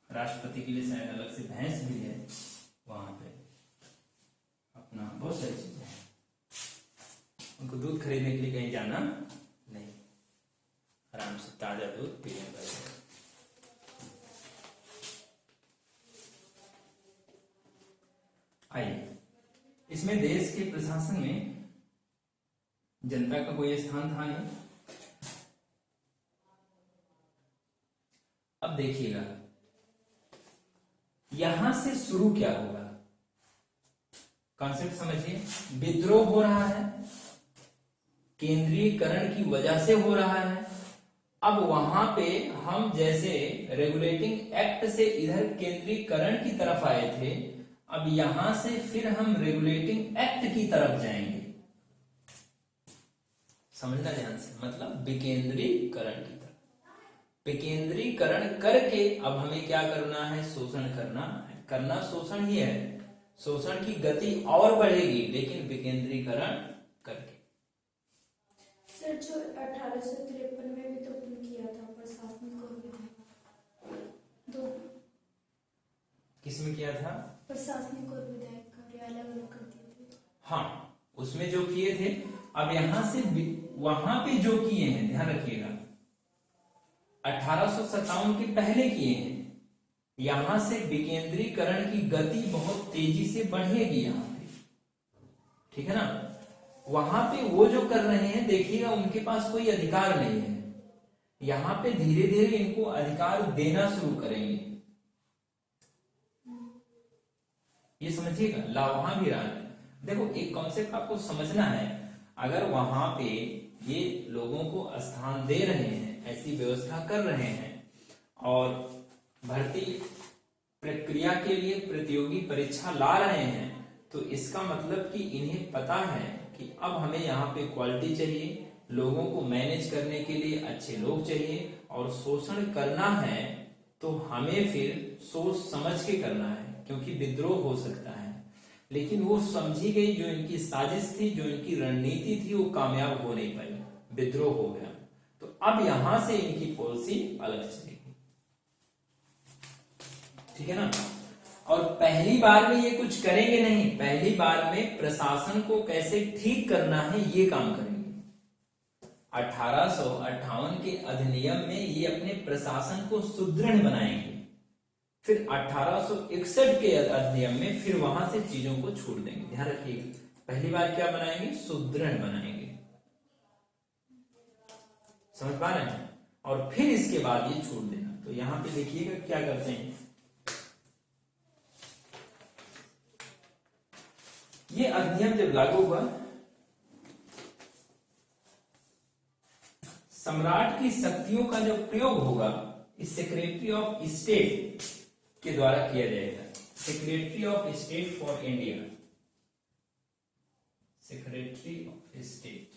राष्ट्रपति के लिए शायद अलग से भैंस भी है वहां पे, अपना बहुत सारी चीजें हैं, उनको दूध खरीदने के लिए कहीं जाना नहीं, आराम से ताजा दूध पीने का। आइए, इसमें देश के प्रशासन में जनता का कोई स्थान था नहीं। अब देखिएगा यहां से शुरू क्या होगा, कॉन्सेप्ट समझिए, विद्रोह हो रहा है, केंद्रीयकरण की वजह से हो रहा है। अब वहां पे हम जैसे रेगुलेटिंग एक्ट से इधर केंद्रीयकरण की तरफ आए थे, अब यहां से फिर हम रेगुलेटिंग एक्ट की तरफ जाएंगे। समझना ध्यान से, मतलब विकेंद्रीकरण की तरफ। विकेंद्रीकरण करके अब हमें क्या करना है, शोषण करना है। करना शोषण ही है, शोषण की गति और बढ़ेगी, लेकिन विकेंद्रीकरण करके। सर जो 1853 में भी तो किया था प्रशासनिक और विधायक, दो किसमें किया था? प्रशासनिक और विधायक कार्य अलग अलग कर दिए थे। हाँ, उसमें जो किए थे, अब यहां से वहां पे जो किए हैं, ध्यान रखिएगा, 1857 के पहले किए हैं। यहां से विकेंद्रीकरण की गति बहुत तेजी से बढ़ेगी यहां पे, ठीक है ना। वहां पे वो जो कर रहे हैं, देखिएगा उनके पास कोई अधिकार नहीं है। यहां पे धीरे धीरे इनको अधिकार देना शुरू करेंगे, ये समझिएगा। वहां भी रहा है, देखो एक कॉन्सेप्ट आपको समझना है। अगर वहां पे ये लोगों को स्थान दे रहे हैं, ऐसी व्यवस्था कर रहे हैं, और भर्ती प्रक्रिया के लिए प्रतियोगी परीक्षा ला रहे हैं, तो इसका मतलब कि इन्हें पता है कि अब हमें यहाँ पे क्वालिटी चाहिए, लोगों को मैनेज करने के लिए अच्छे लोग चाहिए, और शोषण करना है तो हमें फिर सोच समझ के करना है, क्योंकि विद्रोह हो सकता है। लेकिन वो समझी गई, जो इनकी साजिश थी, जो इनकी रणनीति थी, वो कामयाब हो नहीं पाई, विद्रोह हो गया। तो अब यहां से इनकी पॉलिसी अलग चलेगी, ठीक है ना। और पहली बार में ये कुछ करेंगे नहीं, पहली बार में प्रशासन को कैसे ठीक करना है ये काम करेंगे। 1858 के अधिनियम में ये अपने प्रशासन को सुदृढ़ बनाएंगे, फिर 1861 के अधिनियम में फिर वहां से चीजों को छोड़ देंगे। ध्यान रखिएगा, पहली बार क्या बनाएंगे, सुदृढ़ बनाएंगे, समझ पा रहे हैं, और फिर इसके बाद ये छोड़ देना। तो यहां पे देखिएगा क्या करते हैं, ये अधिनियम जब लागू हुआ, सम्राट की शक्तियों का जो प्रयोग होगा इस सेक्रेटरी ऑफ स्टेट के द्वारा किया जाएगा। Secretary of state for India, secretary of state,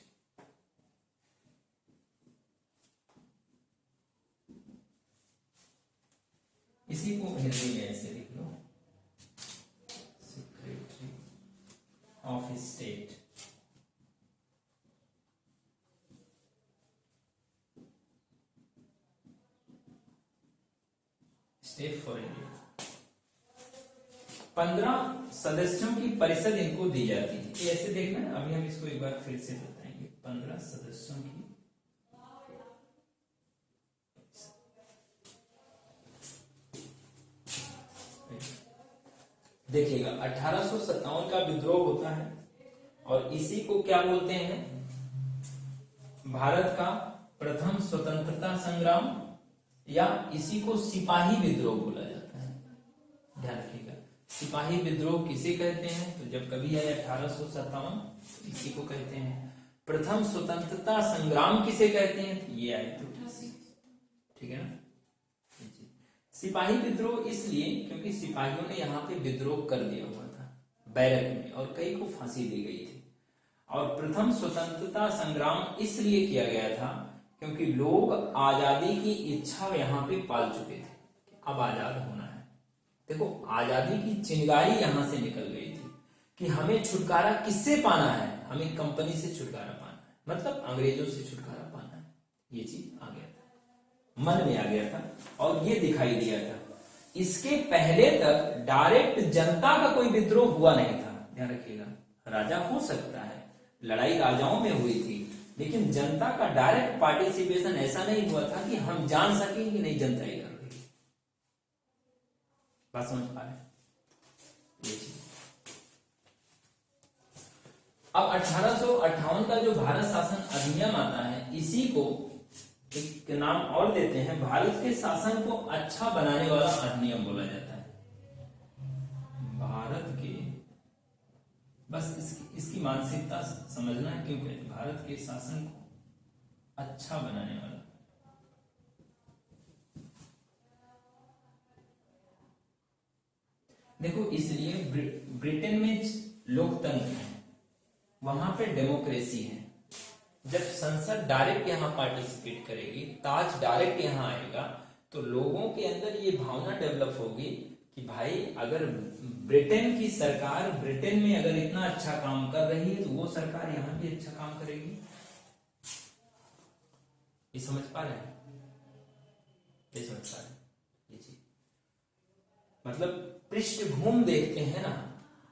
इसी को हिंदी में ऐसे लिख लो, secretary of state. State for India. 15 सदस्यों की परिषद इनको दी जाती है, ये ऐसे देखना। अभी हम इसको एक बार फिर से बताएंगे, 15 सदस्यों की देखिएगा। 1857 का विद्रोह होता है, और इसी को क्या बोलते हैं, भारत का प्रथम स्वतंत्रता संग्राम, या इसी को सिपाही विद्रोह बोला जाता है। ध्यान रखिएगा, सिपाही विद्रोह किसे कहते हैं, तो जब कभी आए 1857, इसी को कहते हैं। प्रथम स्वतंत्रता संग्राम किसे कहते हैं, तो ये आए तो ठीक है ना। सिपाही विद्रोह इसलिए क्योंकि सिपाहियों ने यहाँ पे विद्रोह कर दिया हुआ था बैरक में, और कई को फांसी दी गई थी। और प्रथम स्वतंत्रता संग्राम इसलिए किया गया था क्योंकि लोग आजादी की इच्छा यहाँ पे पाल चुके थे कि अब आजाद होना है। देखो, आजादी की चिंगारी यहां से निकल गई थी कि हमें छुटकारा किससे पाना है, हमें कंपनी से छुटकारा पाना है, मतलब अंग्रेजों से छुटकारा पाना है। ये चीज आ गया था, मन में आ गया था, और ये दिखाई दिया था। इसके पहले तक डायरेक्ट जनता का कोई विद्रोह हुआ नहीं था। ध्यान रखिएगा, राजा हो सकता है, लड़ाई राजाओं में हुई थी, लेकिन जनता का डायरेक्ट पार्टिसिपेशन ऐसा नहीं हुआ था कि हम जान सकें कि नहीं जनता ही कर रही है। बात समझ पा रहे हैं? ये चीज अब 1858 का जो भारत शासन अधिनियम आता है, इसी को एक नाम और देते हैं, भारत के शासन को अच्छा बनाने वाला अधिनियम बोला जाता है। भारत के बस इसकी मानसिकता समझना है, क्योंकि भारत के शासन को अच्छा बनाने वाला। देखो, इसलिए ब्रिटेन में लोकतंत्र है, वहां पे डेमोक्रेसी है। जब संसद डायरेक्ट यहाँ पार्टिसिपेट करेगी, ताज डायरेक्ट यहाँ आएगा, तो लोगों के अंदर ये भावना डेवलप होगी कि भाई अगर ब्रिटेन की सरकार ब्रिटेन में अगर इतना अच्छा काम कर रही है, तो वो सरकार यहाँ भी अच्छा काम करेगी। ये समझ पा रहे हैं? ये समझ पा रहे हैं? ये चीज मतलब पृष्ठभूमि देखते हैं ना,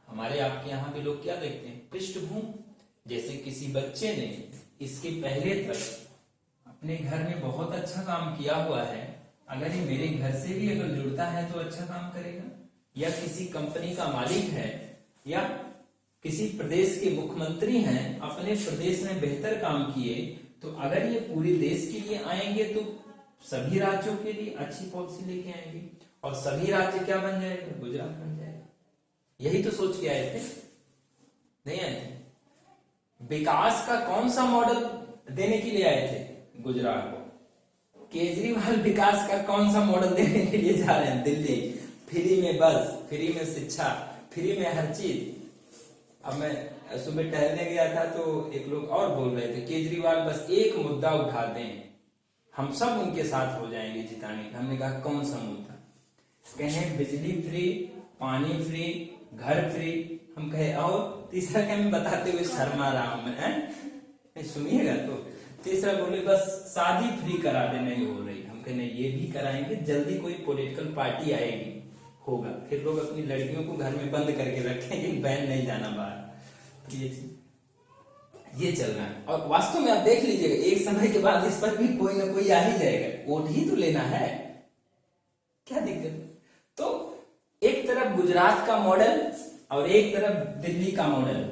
हमारे आपके यहाँ भी लोग क्या देखते हैं? पृष्ठभूमि। जैसे किसी बच्चे ने इसके पहले तक अपने घर में बहुत अच्छा काम किया हुआ है, अगर ये मेरे घर से भी अगर जुड़ता है तो अच्छा काम करेगा। या किसी कंपनी का मालिक है, या किसी प्रदेश के मुख्यमंत्री हैं, अपने प्रदेश में बेहतर काम किए, तो अगर ये पूरे देश के लिए आएंगे तो सभी राज्यों के लिए अच्छी पॉलिसी लेके आएंगे, और सभी राज्य क्या बन जाएगा? गुजरात बन जाएगा। यही तो सोच के आए थे, नहीं आए थे? विकास का कौन सा मॉडल देने के लिए आए थे? गुजरात को। केजरीवाल विकास का कौन सा मॉडल देने के लिए जा रहे हैं? दिल्ली। फ्री में बस, फ्री में शिक्षा, फ्री में हर चीज। अब मैं सुबह टहलने गया था तो एक लोग और बोल रहे थे, केजरीवाल बस एक मुद्दा उठा दें, हम सब उनके साथ हो जाएंगे जिताने का। हमने कहा कौन सा मुद्दा? कहें बिजली फ्री, पानी फ्री, घर फ्री। हम कहे और तीसरा क्या? मैं बताते हुए शर्मा रहा हूं मैं, सुनिएगा। तो तीसरा बोले बस शादी फ्री करा दे, नहीं हो रही। हम कहे नहीं, ये भी कराएंगे, जल्दी कोई पॉलिटिकल पार्टी आएगी, होगा, फिर लोग अपनी लड़कियों को घर में बंद करके रखेंगे, बहन नहीं जाना बाहर। ये चल रहा है। और वास्तव में आप देख लीजिएगा, एक समय के बाद इस पर भी कोई ना कोई आ ही जाएगा। वोट ही तो लेना है, क्या दिक्कत? तो एक तरफ गुजरात का मॉडल और एक तरफ दिल्ली का मॉडल।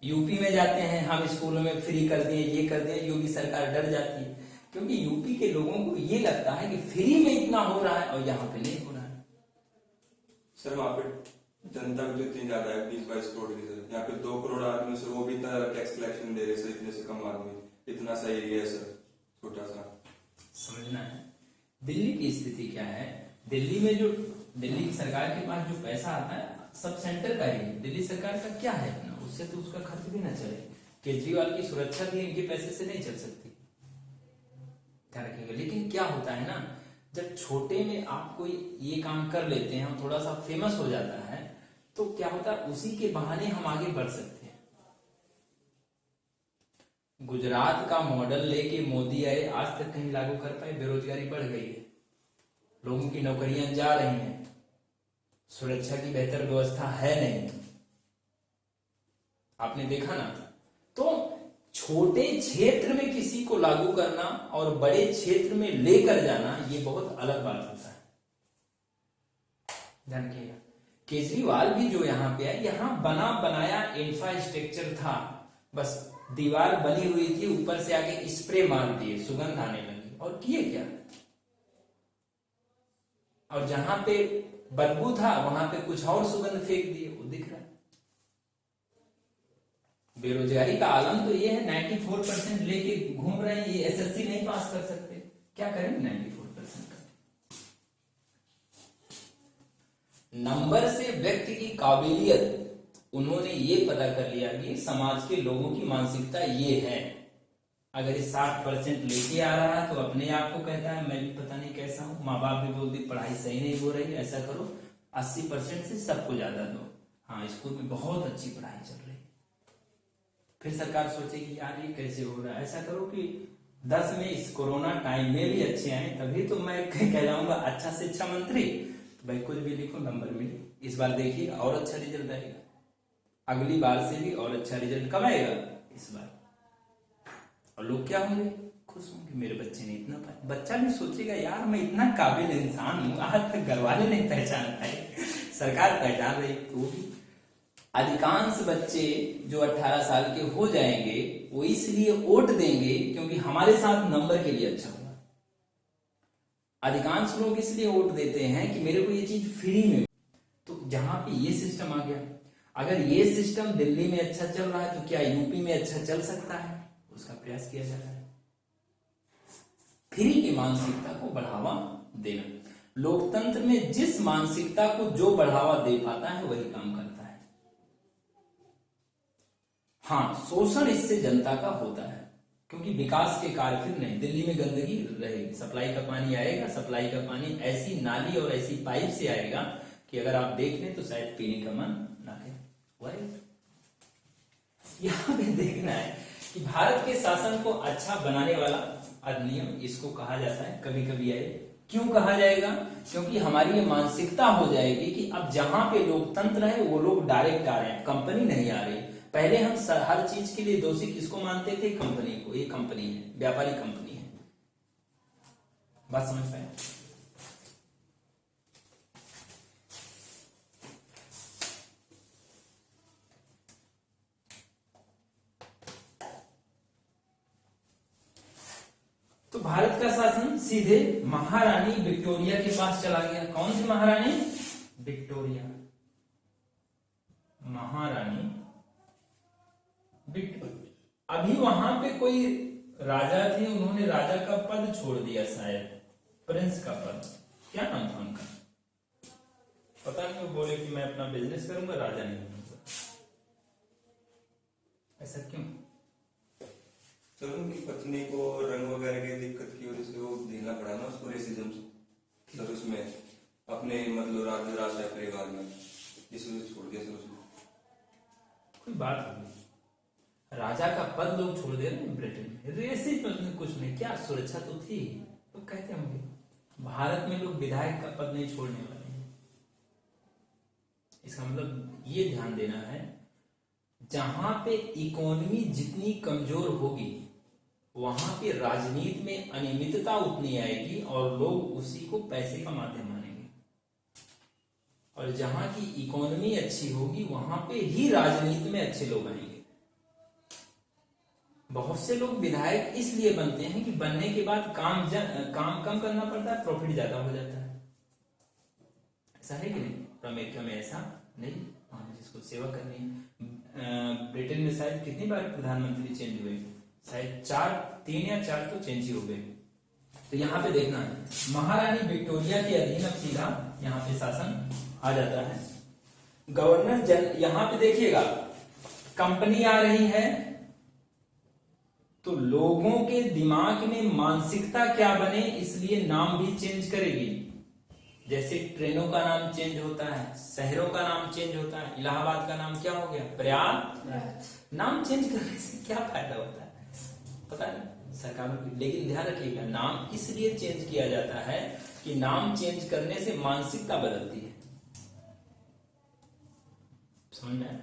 यूपी में जाते हैं, हम स्कूलों में फ्री कर दिए, ये कर दिए, योगी सरकार डर जाती है, क्योंकि यूपी के लोगों को ये लगता है कि फ्री में इतना हो रहा है और यहाँ पे नहीं हो रहा है। सर वहां पे जनता भी तो इतनी ज्यादा है, 20-22 करोड़ की। सर यहाँ पे 2 करोड़ आदमी से वो भी इतना टैक्स कलेक्शन दे रहे सर, इतने से कम आदमी, इतना सा एरिया है सर, छोटा सा। समझना है दिल्ली की स्थिति क्या है। दिल्ली में जो दिल्ली की सरकार के पास जो पैसा आता है सब सेंटर का ही है। दिल्ली सरकार का क्या है अपना, उससे तो उसका खर्च भी ना चले। केजरीवाल की सुरक्षा भी इनके पैसे से नहीं चल सकती, ध्यान रखेंगे। लेकिन क्या होता है ना, जब छोटे में आप कोई ये काम कर लेते हैं, हम थोड़ा सा फेमस हो जाता है, तो क्या होता है उसी के बहाने हम आगे बढ़ सकते हैं। गुजरात का मॉडल लेके मोदी आए, आज तक कहीं लागू कर पाए? बेरोजगारी बढ़ गई है, लोगों की नौकरियां जा रही हैं, सुरक्षा की बेहतर व्यवस्था है नहीं, आपने देखा ना। तो छोटे क्षेत्र में किसी को लागू करना और बड़े क्षेत्र में लेकर जाना, ये बहुत अलग बात होता है, ध्यान रखिएगा। केजरीवाल भी जो यहाँ पे है, यहाँ बना बनाया इंफ्रास्ट्रक्चर था, बस दीवार बनी हुई थी, ऊपर से आके स्प्रे मार दिए, सुगंध आने लगी, और किए क्या? और जहां पे बदबू था वहां पे कुछ और सुगंध फेंक दिए, वो दिख रहा है। बेरोजगारी का आलम तो ये है, 94% लेके घूम रहे हैं, ये एसएससी नहीं पास कर सकते, क्या करें 94% का? नंबर से व्यक्ति की काबिलियत, उन्होंने ये पता कर लिया कि समाज के लोगों की मानसिकता ये है। अगर ये 60% लेके आ रहा है तो अपने आप को कहता है मैं भी पता नहीं कैसा हूं, माँ बाप भी बोलते पढ़ाई सही नहीं हो रही, ऐसा करो 80% से सबको ज्यादा दो, हाँ स्कूल में बहुत अच्छी पढ़ाई चल रही है। फिर सरकार सोचेगी यार ये कैसे हो रहा है, ऐसा करो कि 10 में इस कोरोना टाइम में भी अच्छे आए, तभी तो मैं कहलाऊंगा अच्छा शिक्षा मंत्री। भाई कुछ भी लिखो नंबर मिले, इस बार देखिए और अच्छा रिजल्ट आएगा, अगली बार से भी और अच्छा रिजल्ट कब आएगा इस बार। और लोग क्या होंगे, खुश होंगे, मेरे बच्चे ने इतना पाया। बच्चा भी सोचेगा यार मैं इतना काबिल इंसान हूं, आज तक घर वाले नहीं पहचान पाए, सरकार पहचान रही। तो भी अधिकांश बच्चे जो 18 साल के हो जाएंगे वो इसलिए वोट देंगे क्योंकि हमारे साथ नंबर के लिए अच्छा होगा। अधिकांश लोग इसलिए वोट देते हैं कि मेरे को ये चीज फ्री में। तो जहां पे ये सिस्टम आ गया, अगर ये सिस्टम दिल्ली में अच्छा चल रहा है तो क्या यूपी में अच्छा चल सकता है, उसका प्रयास किया जा रहा है। फ्री की मानसिकता को बढ़ावा देना, लोकतंत्र में जिस मानसिकता को जो बढ़ावा दे पाता है वही काम करता है। हाँ, शोषण इससे जनता का होता है, क्योंकि विकास के कार्य फिर नहीं, दिल्ली में गंदगी रहेगी, सप्लाई का पानी आएगा, सप्लाई का पानी ऐसी नाली और ऐसी पाइप से आएगा कि अगर आप देख लें तो शायद पीने का मन ना है। यहां पे देखना है कि भारत के शासन को अच्छा बनाने वाला अधिनियम इसको कहा जाता है। कभी कभी आए, क्यों कहा जाएगा, क्योंकि हमारी ये मानसिकता हो जाएगी कि अब जहां पे लोकतंत्र है वो लोग डायरेक्ट आ रहे हैं, कंपनी नहीं आ रही। पहले हम हर चीज के लिए दोषी किसको मानते थे, कंपनी को। ये कंपनी है, व्यापारी कंपनी है। बात समझ पाए? तो भारत का शासन सीधे महारानी विक्टोरिया के पास चला गया। कौन सी महारानी? विक्टोरिया, महारानी विक्टोरिया। अभी वहां पे कोई राजा थे, उन्होंने राजा का पद छोड़ दिया, शायद प्रिंस का पद। क्या नाम था उनका, पता नहीं। वो बोले कि मैं अपना बिजनेस करूंगा, राजा नहीं बनूंगा। ऐसा क्यों? सर उनकी पत्नी को रंग वगैरह की दिक्कत की वजह से वो ढीला पड़ा ना उसको, रेसिज्म से। सर उसमें अपने मतलब राज है परिवार में, इसलिए छोड़ दिया सर उसको। कोई बात होगी, राजा का पद लोग छोड़ दे रहे हैं ब्रिटेन में, रेसिज्म कुछ नहीं, क्या सुरक्षा तो थी। तो कहते होंगे भारत में लोग विधायक का पद नहीं छोड़ने वाले हैं। इसका मतलब ये ध्यान देना है, जहां पे इकोनॉमी जितनी कमजोर होगी वहां पे राजनीति में अनियमितता उतनी आएगी और लोग उसी को पैसे का माध्यम मानेंगे। और जहां की इकोनॉमी अच्छी होगी वहां पे ही राजनीति में अच्छे लोग आएंगे। बहुत से लोग विधायक इसलिए बनते हैं कि बनने के बाद काम कम करना पड़ता है, प्रॉफिट ज्यादा हो जाता है। ऐसा है कि नहीं? तो अमेरिका में ऐसा नहीं, वहां जिसको सेवा करनी है। ब्रिटेन में शायद कितनी बार प्रधानमंत्री चेंज हुए, शायद 3 या 4 तो चेंज ही हो गए। तो यहाँ पे देखना है, महारानी विक्टोरिया के अधीन अब सीधा यहाँ पे शासन आ जाता है। गवर्नर जनरल, यहाँ पे देखिएगा कंपनी आ रही है तो लोगों के दिमाग में मानसिकता क्या बने, इसलिए नाम भी चेंज करेगी। जैसे ट्रेनों का नाम चेंज होता है, शहरों का नाम चेंज होता है। इलाहाबाद का नाम क्या हो गया, प्रयाग। नाम चेंज करने से क्या फायदा होता है पता नहीं सरकारों की, लेकिन ध्यान रखिएगा नाम इसलिए चेंज किया जाता है कि नाम चेंज करने से मानसिकता बदलती है। समझ में आया?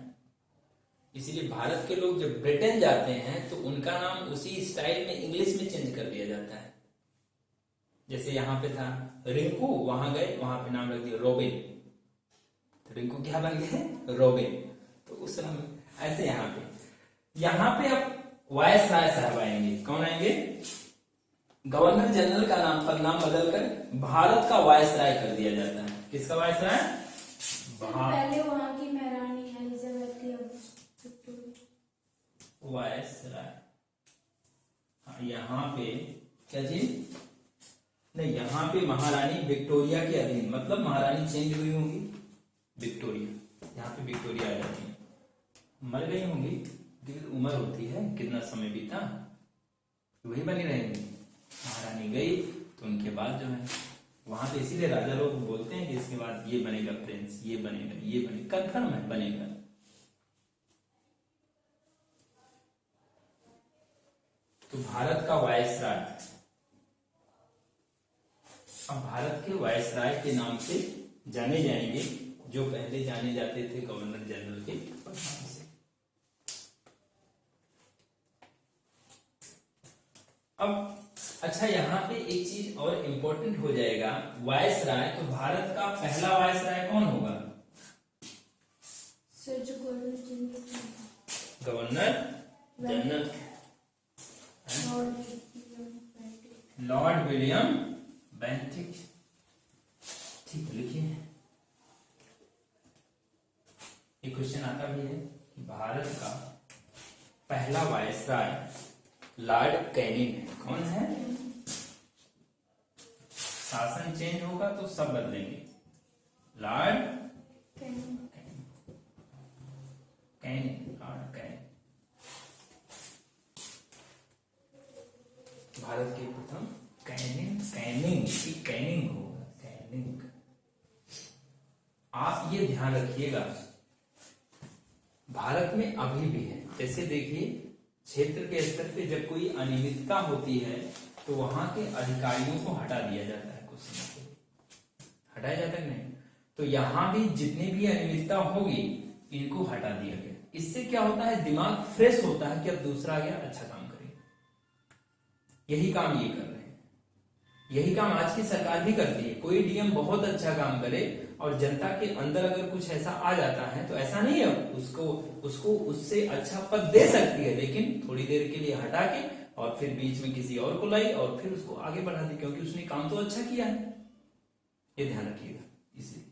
इसीलिए भारत के लोग जब ब्रिटेन जाते हैं तो उनका नाम उसी स्टाइल में इंग्लिश में चेंज कर दिया जाता है। जैसे यहाँ पे था रिंकू, वहां गए, वहां पे नाम रख दिया रॉबिन, तो रिंकू क्या बन गए, रॉबिन। तो उस समय ऐसे यहाँ पे अब वायस राय साहब आएंगे। कौन आएंगे? गवर्नर जनरल का नाम बदलकर भारत का वायस राय कर दिया जाता है। किसका वायस राय? पहले वहां की महारानी एलिजाबेथ थी, अब वायस राय। हाँ, यहाँ पे क्या चीज नहीं, यहाँ पे महारानी विक्टोरिया के अधीन, मतलब महारानी चेंज हुई होंगी, विक्टोरिया, यहाँ पे विक्टोरिया आ जाती है। मर गई होंगी, उम्र होती है, कितना समय बीता, वही बनी रहेंगी। महारानी गई तो उनके बाद जो है वहां पे, इसीलिए राजा लोग बोलते हैं कि इसके बाद ये बनेगा प्रिंस, ये बनेगा, ये बनेगा, कंफर्म है बनेगा। तो भारत का वायसराय, अब भारत के वायसराय के नाम से जाने जाएंगे, जो पहले जाने जाते थे गवर्नर जनरल के नाम से। अब अच्छा, यहाँ पे एक चीज और इंपॉर्टेंट हो जाएगा, वायसराय। तो भारत का पहला वायसराय कौन होगा? सर जो governor general Lord William Bentinck. ठीक है, लिखिए। एक क्वेश्चन आता भी है कि भारत का पहला वायसराय लॉर्ड कैनिंग है। कौन है? शासन चेंज होगा तो सब बदलेंगे। Lord Canning, Lord Canning Bharat के प्रथम कैनिंग होगा, कैनिंग। आप ये ध्यान रखिएगा, भारत में अभी भी है। जैसे देखिए, क्षेत्र के स्तर पे जब कोई अनियमितता होती है तो वहां के अधिकारियों को हटा दिया जाता है, कुछ समय के लिए हटाया जाता है नहीं। तो यहाँ भी जितनी भी अनियमितता होगी इनको हटा दिया गया। इससे क्या होता है, दिमाग फ्रेश होता है कि अब दूसरा आ गया, अच्छा काम करेगा। यही काम ये कर रहे हैं, यही काम आज की सरकार भी करती है। कोई डीएम बहुत अच्छा काम करे और जनता के अंदर अगर कुछ ऐसा आ जाता है तो ऐसा नहीं है, उसको उससे अच्छा पद दे सकती है, लेकिन थोड़ी देर के लिए हटा के और फिर बीच में किसी और को लाई और फिर उसको आगे बढ़ा दी, क्योंकि उसने काम तो अच्छा किया है। ये ध्यान रखिएगा। इसलिए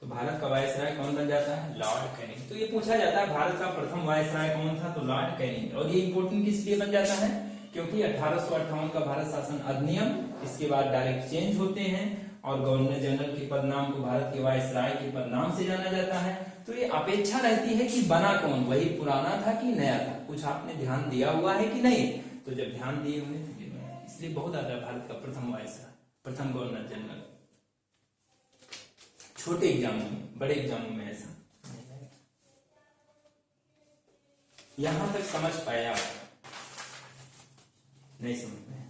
तो भारत का वायसराय कौन बन जाता है? Lord Canning. तो ये पूछा जाता है भारत का प्रथम वायसराय कौन था? तो लॉर्ड कैनिंग। और ये इंपोर्टेंट किस लिए बन जाता है? क्योंकि 1858 का भारत शासन अधिनियम, इसके बाद डायरेक्ट चेंज होते हैं और गवर्नर जनरल के पदनाम को भारत के वायसराय के पदनाम से जाना जाता है। तो ये अपेक्षा रहती है कि बना कौन, वही पुराना था कि नया था, कुछ आपने ध्यान दिया हुआ है कि नहीं। तो जब ध्यान दिए होंगे तो ये बना। इसलिए बहुत आता है भारत का प्रथम वायसराय, प्रथम गवर्नर जनरल। छोटे एग्जामों में, बड़े एग्जामों में ऐसा यहां तक समझ पाया आप? नहीं समझ पाया?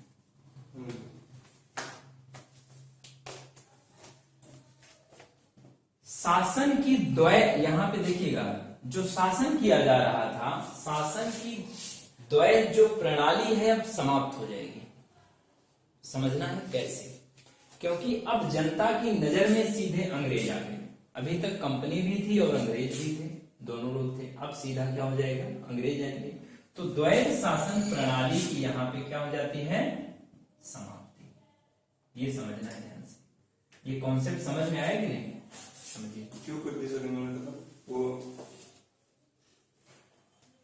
शासन की द्वय, यहां पे देखिएगा, जो शासन किया जा रहा था, शासन की द्वय जो प्रणाली है अब समाप्त हो जाएगी। समझना है कैसे? क्योंकि अब जनता की नजर में सीधे अंग्रेज आ गए। अभी तक कंपनी भी थी और अंग्रेज भी थे, दोनों लोग थे। अब सीधा क्या हो जाएगा? अंग्रेज आएंगे। तो द्वैध शासन प्रणाली की यहाँ पे क्या हो जाती है? समाप्ति। ये समझना है ध्यान से। ये कॉन्सेप्ट समझ में आया कि नहीं? समझिए। क्यों कर दी सर इन्होंने? वो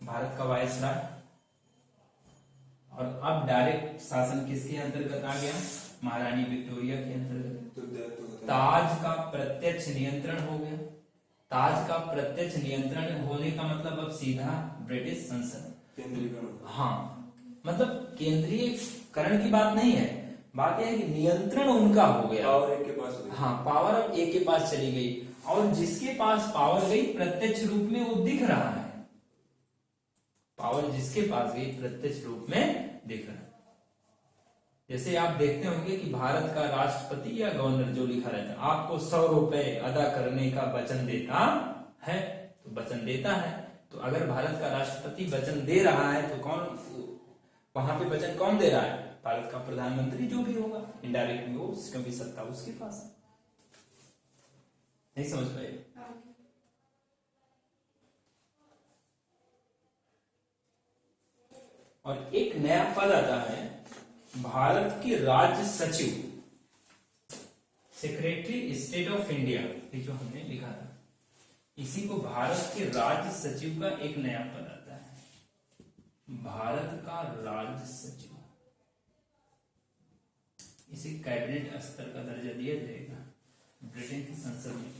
भारत का वायसराय और अब डायरेक्ट शासन किसके अंतर्गत आ गया? महारानी विक्टोरिया के अंतर्गत। तो ताज का प्रत्यक्ष नियंत्रण हो गया। ताज का प्रत्यक्ष नियंत्रण होने का मतलब अब सीधा ब्रिटिश संसद, केंद्रीकरण। हाँ, मतलब केंद्रीयकरण की बात नहीं है, बात यह है कि नियंत्रण उनका हो गया। पावर एक के पास हो गई। हाँ, पावर अब एक के पास चली गई और जिसके पास पावर गई प्रत्यक्ष रूप में वो दिख रहा है। पावर जिसके पास गई प्रत्यक्ष रूप में दिख रहा है। जैसे आप देखते होंगे कि भारत का राष्ट्रपति या गवर्नर जो लिखा रहता है, आपको 100 रुपए अदा करने का वचन देता है, तो वचन देता है। तो अगर भारत का राष्ट्रपति वचन दे रहा है तो कौन वहां पे वचन कौन दे रहा है? भारत का प्रधानमंत्री जो भी होगा, इनडायरेक्टली वो, क्योंकि सत्ता उसके पास है। नहीं समझ पाए? और एक नया पद आता है, भारत के राज्य सचिव, सेक्रेटरी स्टेट ऑफ इंडिया, ये जो हमने लिखा था, इसी को भारत के राज्य सचिव का एक नया पद आता है, भारत का राज्य सचिव। इसे कैबिनेट स्तर का दर्जा दिया जाएगा ब्रिटेन की संसद में।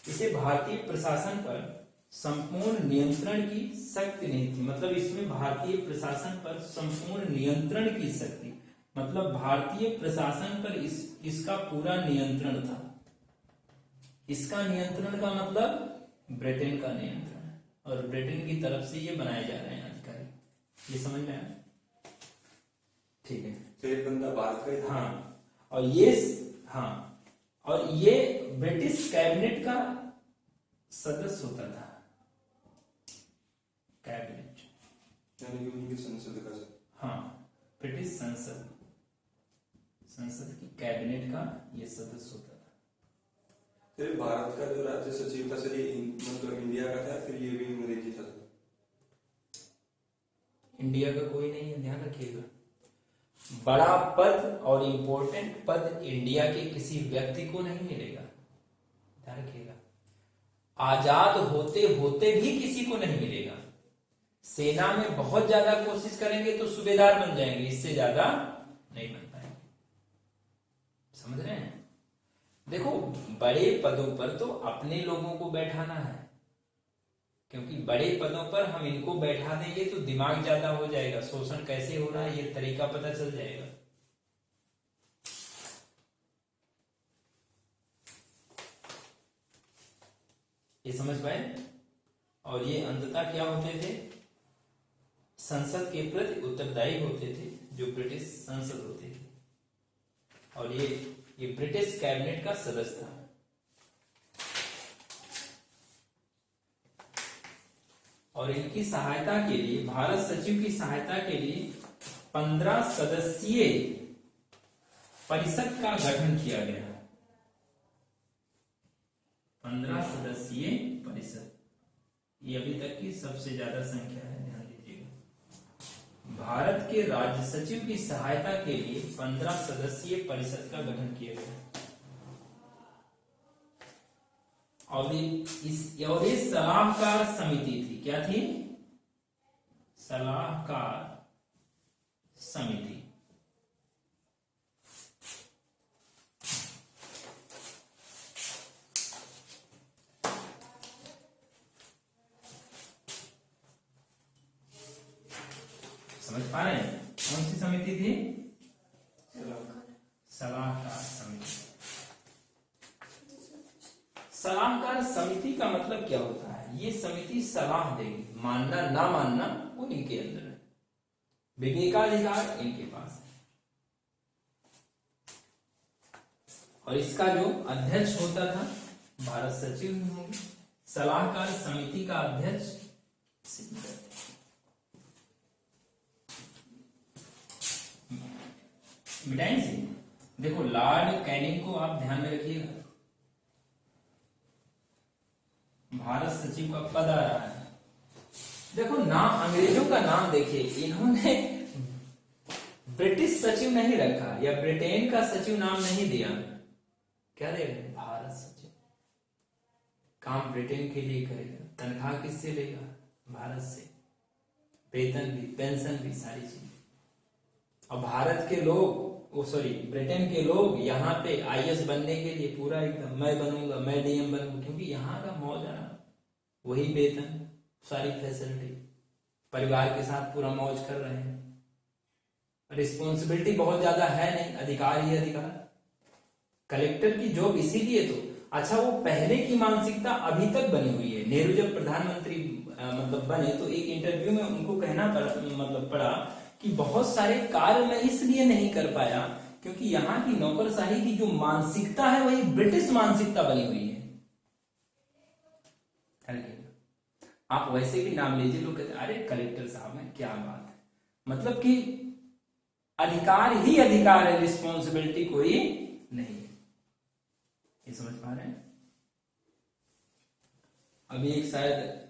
इसे भारतीय प्रशासन पर संपूर्ण नियंत्रण की शक्ति नहीं थी, मतलब इसमें भारतीय प्रशासन पर संपूर्ण नियंत्रण की शक्ति, मतलब भारतीय प्रशासन पर इसका पूरा नियंत्रण था। इसका नियंत्रण का मतलब ब्रिटेन का नियंत्रण है और ब्रिटेन की तरफ से ये बनाए जा रहे हैं अधिकारी। ये समझ में आया? ठीक है। तो एक बंदा भारत का ही था। हाँ, और ये, हाँ, और ये ब्रिटिश कैबिनेट का सदस्य होता था। कैबिनेट यानी कि उनकी संसद का सर। हाँ, ब्रिटिश संसद की कैबिनेट का ये सदस्य होता था। फिर भारत का जो राज्य सचिव था सर, ये मतलब इंडिया का था, फिर ये भी अंग्रेजी था। इंडिया का कोई नहीं है, ध्यान रखिएगा। बड़ा पद और इंपॉर्टेंट पद इंडिया के किसी व्यक्ति को नहीं मिलेगा, ध्यान रखिएगा। आजाद होते होते भी किसी को नहीं मिलेगा। सेना में बहुत ज्यादा कोशिश करेंगे तो सूबेदार बन जाएंगे, इससे ज्यादा नहीं बन पाएंगे। समझ रहे हैं? देखो, बड़े पदों पर तो अपने लोगों को बैठाना है, क्योंकि बड़े पदों पर हम इनको बैठा देंगे तो दिमाग ज्यादा हो जाएगा, शोषण कैसे हो रहा है ये तरीका पता चल जाएगा। ये समझ पाए? और ये अंततः क्या होते थे? संसद के प्रति उत्तरदायी होते थे, जो ब्रिटिश संसद होते थे, और ये ब्रिटिश कैबिनेट का सदस्य था। और इनकी सहायता के लिए, भारत सचिव की सहायता के लिए 15 सदस्यीय परिषद का गठन किया गया। 15 सदस्यीय परिषद, ये अभी तक की सबसे ज्यादा संख्या है, ध्यान दीजिएगा। भारत के राज्य सचिव की सहायता के लिए 15 सदस्यीय परिषद का गठन किया गया। और ये सलाहकार समिति थी। क्या थी? सलाहकार समिति। समझ पा रहे हैं? कौन सी समिति थी? सलाहकार समिति। सलाहकार समिति का मतलब क्या होता है? ये समिति सलाह देगी, मानना ना मानना वो इनके अंदर है, विवेकाधिकार इनके पास है। और इसका जो अध्यक्ष होता था भारत सचिव होंगे, सलाहकार समिति का अध्यक्ष मिटाएं से। देखो, लॉर्ड कैनिंग को आप ध्यान में रखिएगा, भारत सचिव का पद आ रहा है। देखो, नाम अंग्रेजों का नाम देखिए, इन्होंने ब्रिटिश सचिव नहीं रखा या ब्रिटेन का सचिव नाम नहीं दिया। क्या दे रहे? भारत सचिव। काम ब्रिटेन के लिए करेगा, तनख्वाह किससे लेगा? भारत से, वेतन भी, पेंशन भी, सारी चीज। और भारत के लोग, ब्रिटेन के लोग यहाँ पे आईएएस बनने के लिए पूरा एकदम, मैं बनूंगा, मैं डीएम बनूंगा, क्योंकि यहाँ का मौज है, वही वेतन, सारी फैसिलिटी, परिवार के साथ पूरा मौज कर रहे हैं। रिस्पॉन्सिबिलिटी बहुत ज्यादा है नहीं, अधिकार ही अधिकार। कलेक्टर की जॉब इसीलिए तो, अच्छा, वो पहले की मानसिकता अभी तक बनी हुई है। नेहरू जब प्रधानमंत्री बने तो एक इंटरव्यू में उनको कहना पड़ा कि बहुत सारे कार्य मैं इसलिए नहीं कर पाया क्योंकि यहाँ की नौकरशाही की जो मानसिकता है वही ब्रिटिश मानसिकता बनी हुई है। आप वैसे भी नाम लीजिए, लोग कहते अरे कलेक्टर साहब में क्या बात है, मतलब कि अधिकार ही अधिकार है, रिस्पॉन्सिबिलिटी कोई नहीं है। ये समझ पा रहे हैं? अभी एक शायद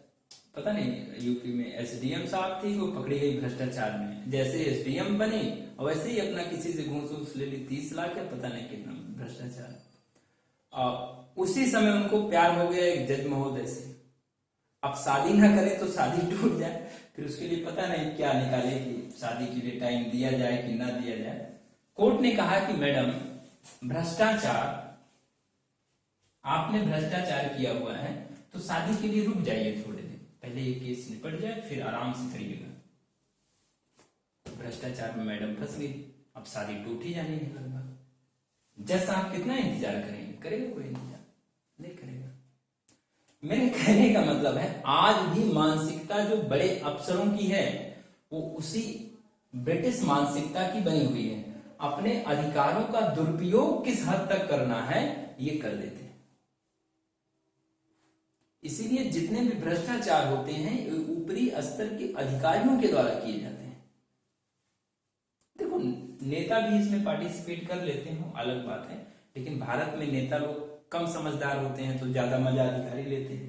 पता नहीं यूपी में एसडीएम साहब थी, वो पकड़ी गई भ्रष्टाचार में। जैसे एसडीएम बनी और वैसे ही अपना किसी से घूस ले ली, 30 लाख है, पता नहीं कितना भ्रष्टाचार। और उसी समय उनको प्यार हो गया एक जज महोदय से। अब शादी ना करे तो शादी टूट जाए, फिर उसके लिए पता नहीं क्या निकाले कि शादी के लिए टाइम दिया जाए कि ना दिया जाए। कोर्ट ने कहा कि मैडम, भ्रष्टाचार, आपने भ्रष्टाचार किया हुआ है तो शादी के लिए रुक जाइए थोड़े दिन, पहले ये केस निपट जाए, फिर आराम से करिएगा। भ्रष्टाचार में मैडम फंस गई, अब शादी टूट ही जानी है लगभग। जज साहब कितना इंतजार करेंगे? करेगा कोई इंतजार? नहीं करेगा। मेरे कहने का मतलब है, आज भी मानसिकता जो बड़े अफसरों की है वो उसी ब्रिटिश मानसिकता की बनी हुई है। अपने अधिकारों का दुरुपयोग किस हद तक करना है ये कर देते हैं। इसीलिए जितने भी भ्रष्टाचार होते हैं ऊपरी स्तर के अधिकारियों के द्वारा किए जाते हैं। देखो, नेता भी इसमें पार्टिसिपेट कर लेते हो, अलग बात है, लेकिन भारत में नेता लोग कम समझदार होते हैं तो ज्यादा मजा अधिकारी लेते हैं।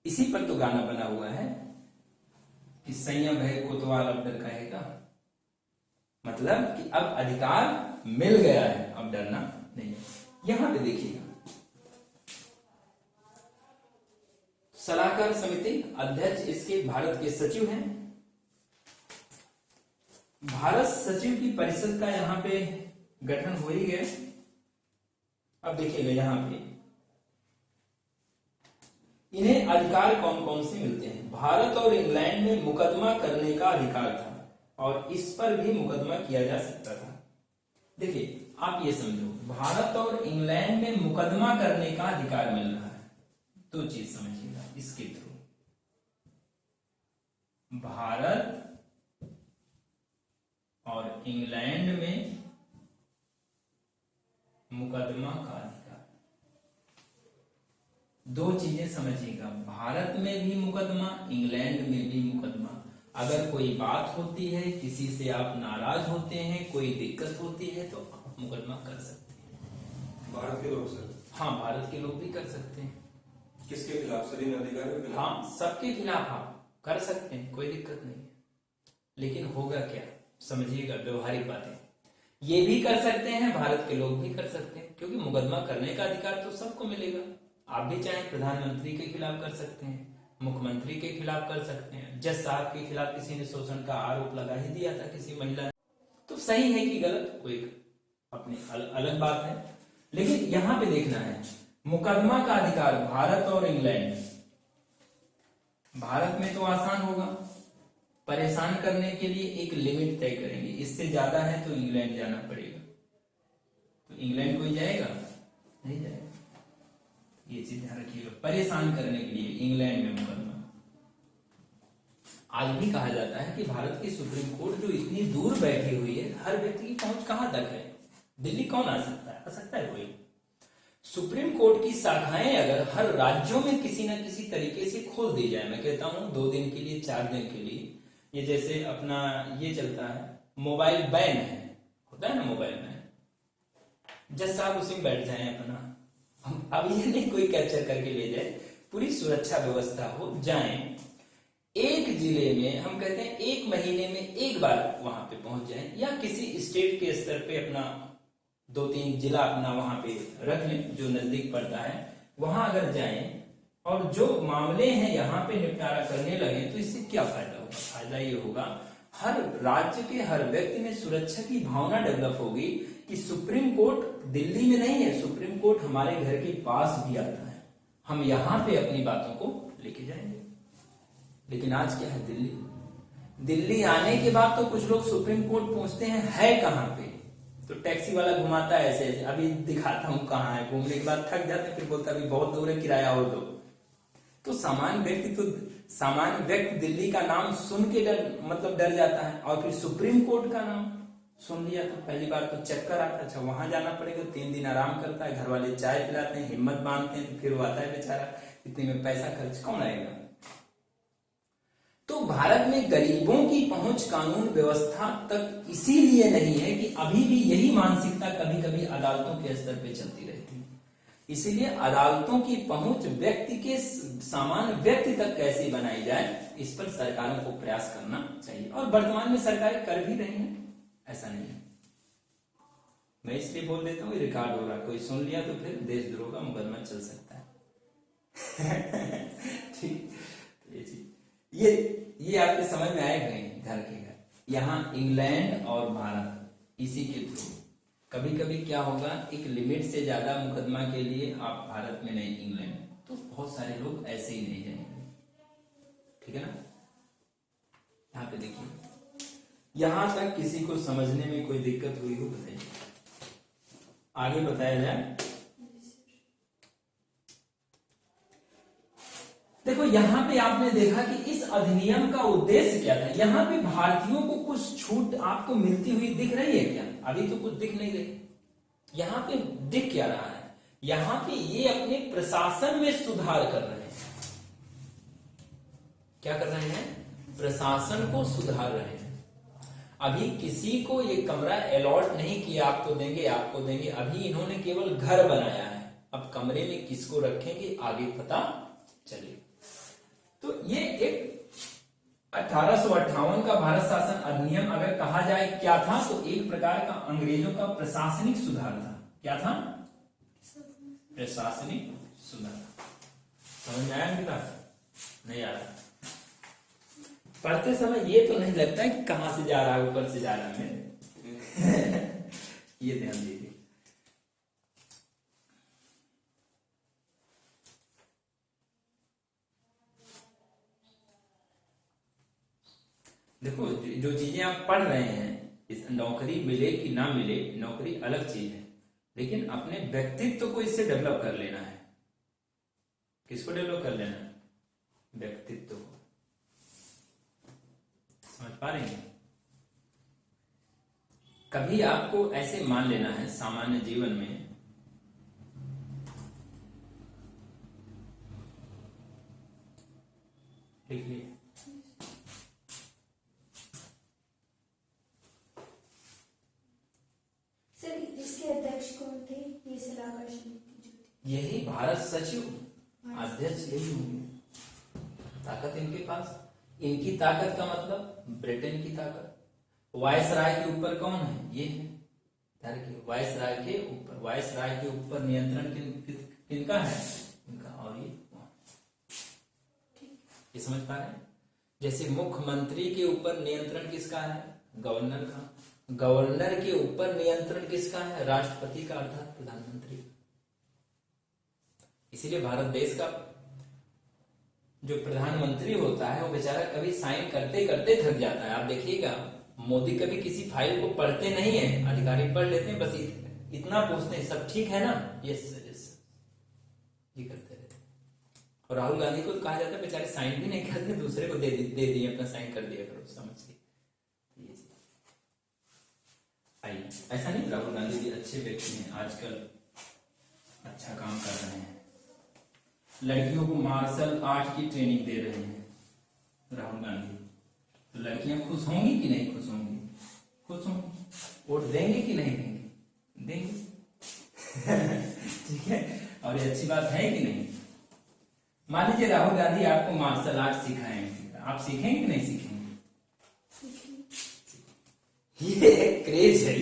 इसी पर तो गाना बना हुआ है कि संयम है कोतवाल अब डर कहेगा, मतलब कि अब अधिकार मिल गया है, अब डरना नहीं। यहां पे देखिएगा, सलाहकार समिति अध्यक्ष इसके भारत के सचिव हैं। भारत सचिव की परिषद का यहां पे गठन हो ही गया। अब देखिएगा यहां पे इन्हें अधिकार कौन कौन से मिलते हैं। भारत और इंग्लैंड में मुकदमा करने का अधिकार था और इस पर भी मुकदमा किया जा सकता था। देखिए आप ये समझो, भारत और इंग्लैंड में मुकदमा करने का अधिकार मिल रहा है। दो चीज समझिएगा इसके थ्रू, भारत और इंग्लैंड में मुकदमा का अधिकार। दो चीजें समझिएगा, भारत में भी मुकदमा, इंग्लैंड में भी मुकदमा। अगर कोई बात होती है, किसी से आप नाराज होते हैं, कोई दिक्कत होती है तो आप मुकदमा कर सकते हैं। भारत के लोग सर? हाँ, भारत के लोग भी कर सकते हैं। किसके खिलाफ सर? इन अधिकारियों के खिलाफ? हाँ, सबके खिलाफ आप कर सकते हैं, कोई दिक्कत नहीं है। लेकिन होगा क्या, समझिएगा व्यवहारिक बातें। ये भी कर सकते हैं, भारत के लोग भी कर सकते हैं, क्योंकि मुकदमा करने का अधिकार तो सबको मिलेगा। आप भी चाहे प्रधानमंत्री के खिलाफ कर सकते हैं, मुख्यमंत्री के खिलाफ कर सकते हैं। जज साहब के खिलाफ किसी ने शोषण का आरोप लगा ही दिया था किसी महिला ने, तो सही है कि गलत, कोई अपनी अलग बात है। लेकिन यहां पे देखना है मुकदमा का अधिकार भारत और इंग्लैंड। भारत में तो आसान होगा, परेशान करने के लिए एक लिमिट तय करेंगे, इससे ज्यादा है तो इंग्लैंड जाना पड़ेगा। तो इंग्लैंड कोई जाएगा? नहीं जाएगा। ये चीज ध्यान रखिएगा, परेशान करने के लिए इंग्लैंड में मुकदमा। आज भी कहा जाता है कि भारत की सुप्रीम कोर्ट जो इतनी दूर बैठी हुई है, हर व्यक्ति की पहुंच कहां तक है? दिल्ली कौन आ सकता है? आ सकता है कोई? सुप्रीम कोर्ट की शाखाएं अगर हर राज्यों में किसी न किसी तरीके से खोल दी जाए, मैं कहता हूं 2 दिन के लिए, 4 दिन के लिए, ये जैसे अपना ये चलता है मोबाइल बैन है, होता है ना मोबाइल बैन, जज साहब उसी में बैठ जाए अपना, अब ये नहीं कोई कैप्चर करके ले जाए, पूरी सुरक्षा व्यवस्था हो, जाएं एक जिले में, हम कहते हैं 1 महीने में एक बार वहां पे पहुंच जाएं, या किसी स्टेट के स्तर पे अपना 2-3 जिला अपना वहां पे रख लें जो नजदीक पड़ता है, वहां अगर जाएं और जो मामले हैं यहाँ पे निपटारा करने लगे, तो इससे क्या फायदा होगा? फायदा ये होगा हर राज्य के हर व्यक्ति में सुरक्षा की भावना डेवलप होगी कि सुप्रीम कोर्ट दिल्ली में नहीं है, सुप्रीम कोर्ट हमारे घर के पास भी आता है, हम यहाँ पे अपनी बातों को लेके जाएंगे। लेकिन आज क्या है, दिल्ली आने के बाद तो कुछ लोग सुप्रीम कोर्ट पहुंचते हैं, है कहाँ पे? तो टैक्सी वाला घुमाता है ऐसे ऐसे, अभी दिखाता हूं कहाँ है, घूमने के बाद थक जाते हैं, फिर बोलता अभी बहुत दूर है, किराया और दो। तो सामान्य व्यक्ति दिल्ली का नाम सुन के डर जाता है, और फिर सुप्रीम कोर्ट का नाम सुन लिया तो पहली बार तो चक्कर आता है, अच्छा वहां जाना पड़ेगा, 3 दिन आराम करता है, घर वाले चाय पिलाते हैं, हिम्मत बांधते हैं, फिर वो आता है बेचारा, इतने में पैसा खर्च कौन आएगा? तो भारत में गरीबों की पहुंच कानून व्यवस्था तक इसीलिए नहीं है कि अभी भी यही मानसिकता कभी कभी अदालतों के स्तर पे चलती रहती है। इसीलिए अदालतों की पहुंच व्यक्ति के सामान्य व्यक्ति तक कैसे बनाई जाए, इस पर सरकारों को प्रयास करना चाहिए, और वर्तमान में सरकारें कर भी रही हैं, ऐसा नहीं है। मैं इसलिए बोल देता हूँ, रिकॉर्ड हो रहा, कोई सुन लिया तो फिर देशद्रोह का मुकदमा चल सकता है। ठीक, ये चीज ये आपके समझ में आएगा, घर के घर। यहाँ इंग्लैंड और भारत, इसी के थ्रू कभी कभी क्या होगा, एक लिमिट से ज्यादा मुकदमा के लिए आप भारत में नहीं, इंग्लैंड, तो बहुत सारे लोग ऐसे ही नहीं जाएंगे, ठीक है ना। यहाँ पे देखिए, यहां तक किसी को समझने में कोई दिक्कत हुई हो बताइए, आगे बताया जाए। देखो यहाँ पे आपने देखा कि इस अधिनियम का उद्देश्य क्या था। यहाँ पे भारतीयों को कुछ छूट आपको मिलती हुई दिख रही है क्या? अभी तो कुछ दिख नहीं रही। यहाँ पे दिख क्या रहा है, यहाँ पे ये अपने प्रशासन में सुधार कर रहे हैं। क्या कर रहे हैं? प्रशासन को सुधार रहे हैं। अभी किसी को ये कमरा अलॉट नहीं किया, आपको देंगे आपको देंगे, अभी इन्होंने केवल घर बनाया है, अब कमरे में किसको रखेंगे आगे पता चले। तो ये एक 1858 का भारत शासन अधिनियम अगर कहा जाए क्या था, तो एक प्रकार का अंग्रेजों का प्रशासनिक सुधार था। क्या था? प्रशासनिक सुधार। समझ में आया बेटा? नहीं आ रहा। पढ़ते समय ये तो नहीं लगता है कि कहां से जा रहा है, ऊपर से जा रहा है मेरे। ये ध्यान दीजिए। देखो जो चीजें आप पढ़ रहे हैं, इस नौकरी मिले कि ना मिले, नौकरी अलग चीज है, लेकिन अपने व्यक्तित्व को इससे डेवलप कर लेना है। किसको डेवलप कर लेना है? व्यक्तित्व को। समझ पा रहे हैं? कभी आपको ऐसे मान लेना है सामान्य जीवन में, लिख लिए, सर इसके अध्यक्ष कौन थे? ये सलाहकार समिति जो थी। यही भारत सचिव अध्यक्ष यही होंगे। ताकत इनके पास, इनकी ताकत का मतलब ब्रिटेन की ताकत। वायसराय के ऊपर कौन है? ये है। वायसराय के ऊपर, वायसराय के ऊपर नियंत्रण किनका है? इनका। और ये समझ पा रहे हैं? जैसे मुख्यमंत्री के ऊपर नियंत्रण किसका है? गवर्नर का। गवर्नर के ऊपर नियंत्रण किसका है? राष्ट्रपति का, अर्थात प्रधानमंत्री। इसीलिए भारत देश का जो प्रधानमंत्री होता है वो बेचारा कभी साइन करते करते थक जाता है। आप देखिएगा, मोदी कभी किसी फाइल को पढ़ते नहीं है, अधिकारी पढ़ लेते हैं, बस इतना पूछते हैं सब ठीक है ना? यस सर, यस सर, ये करते रहते हैं। और राहुल गांधी को कहा जाता है बेचारे साइन भी नहीं करते, दूसरे को दे दिए, अपना साइन कर दिया करो, समझ के। आइए, ऐसा नहीं, राहुल गांधी भी अच्छे व्यक्ति हैं, आजकल अच्छा काम कर रहे हैं। लड़कियों को मार्शल आर्ट की ट्रेनिंग दे रहे हैं राहुल गांधी। तो लड़कियां खुश होंगी कि नहीं खुश होंगी? खुश होंगी। वोट देंगे कि नहीं देंगे? देंगे। ठीक है। और ये अच्छी बात है कि नहीं? मान लीजिए राहुल गांधी आपको मार्शल आर्ट सिखाएंगे, आप सीखेंगे कि नहीं सीखेंगे? ये क्रेज है।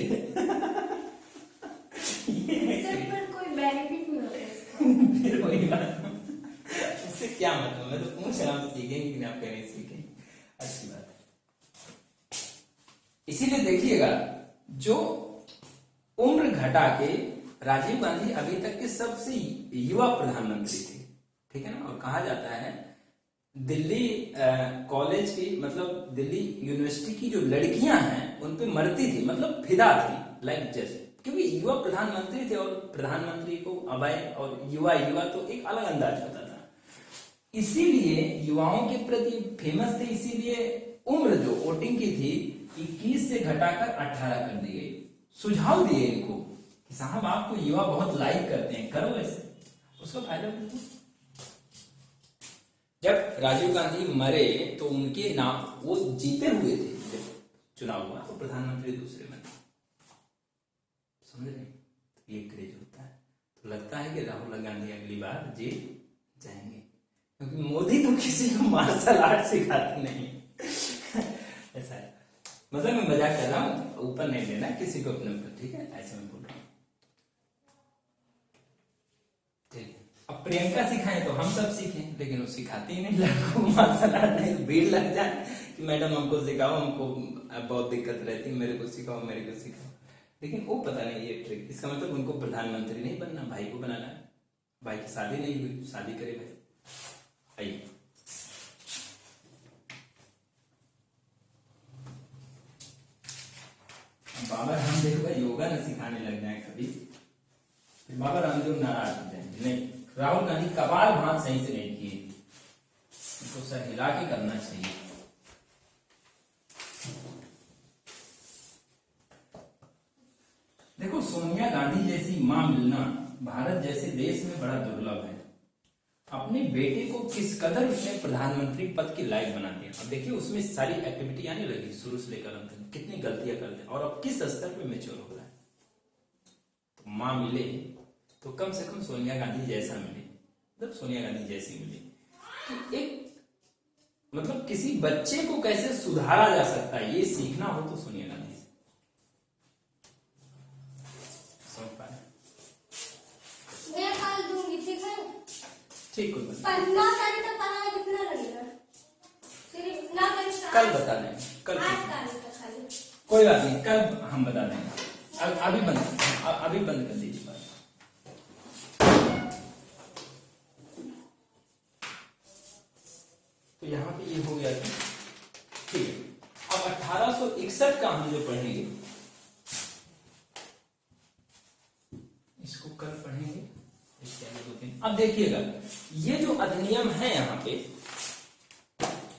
सर पर कोई बेनिफिट नहीं होता है इसका। फिर वही बात, उससे क्या मतलब? मैं तो पूछ रहा हूँ सीखेंगे कि नहीं, आप कह रहे हैं सीखेंगे। अच्छी बात है। इसीलिए देखिएगा, जो उम्र घटा के राजीव गांधी अभी तक के सबसे युवा प्रधानमंत्री थे, ठीक है ना? और कहा जाता है दिल्ली कॉलेज की, मतलब दिल्ली यूनिवर्सिटी की जो लड़कियां हैं उन पे मरती थी, मतलब फिदा थी, लाइक जैसे, क्योंकि युवा प्रधानमंत्री थे। और प्रधानमंत्री को अभय और युवा तो एक अलग अंदाज होता था, इसीलिए युवाओं के प्रति फेमस थे। इसीलिए उम्र जो वोटिंग की थी 21 से घटाकर 18 कर दी गई। सुझाव दिए इनको कि साहब आपको युवा बहुत लाइक करते हैं, करो ऐसे, उसका फायदा मिलता। जब राजीव गांधी मरे तो उनके नाम, वो जीते हुए थे जब चुनाव हुआ, तो प्रधानमंत्री दूसरे बने। समझ रहे? तो ये क्रेज होता है। तो लगता है कि राहुल गांधी अगली बार जीत जाएंगे, क्योंकि मोदी तो किसी को मार्शल आर्ट सिखाते नहीं। ऐसा है। मतलब मैं मजाक कर रहा हूँ, ऊपर नहीं लेना किसी को अपने ऊपर, ठीक है? ऐसे मैं बोल रहा हूँ। ठीक। अब प्रियंका सिखाए तो हम सब सीखें, लेकिन वो सिखाती ही नहीं लड़कों को मार्शल आर्ट। नहीं भीड़ लग जाए कि मैडम हमको सिखाओ, हमको बहुत दिक्कत रहती है, मेरे को सिखाओ, मेरे को सिखाओ। लेकिन वो पता नहीं ये ट्रिक, इसका मतलब उनको प्रधानमंत्री नहीं बनना, भाई को बनाना है। भाई की शादी नहीं हुई, शादी करे भाई। आइए, बाबा रामदेव का योगा न सिखाने लग जाए कभी, फिर बाबा रामदेव नाराज हो जाएंगे। नहीं, राहुल गांधी कपाल भात सही से नहीं किए, उनको सर हिला के करना चाहिए। देखो, सोनिया गांधी जैसी मां मिलना भारत जैसे देश में बड़ा दुर्लभ है। अपने बेटे को किस कदर उसने प्रधानमंत्री पद की लायक बना दिया। अब देखिए, उसमें सारी एक्टिविटी आने लगी शुरू से लेकर अंत तक, कितनी गलतियां करते हैं, और अब किस स्तर पे मैच्योर हो रहा है। तो मां मिले तो कम से कम सोनिया गांधी जैसा मिले, मतलब सोनिया गांधी जैसी मिले कि एक, मतलब किसी बच्चे को कैसे सुधारा जा सकता है, ये सीखना हो तो सोनिया गांधी से। समझ पाए? मैं कल दूंगी, ठीक है? ठीक, कोई बात नहीं। 15 तारीख तक पढ़ाना कितना लगेगा? कल बता देंगे, कल कोई बात नहीं, कल हम बता देंगे। अभी बंद कर दीजिए बात। तो यहाँ पे ये हो गया था, ठीक है। अब 1861 का हम जो पढ़ेंगे, इसको कल पढ़ेंगे। अब देखिएगा, ये जो अधिनियम है यहाँ पे,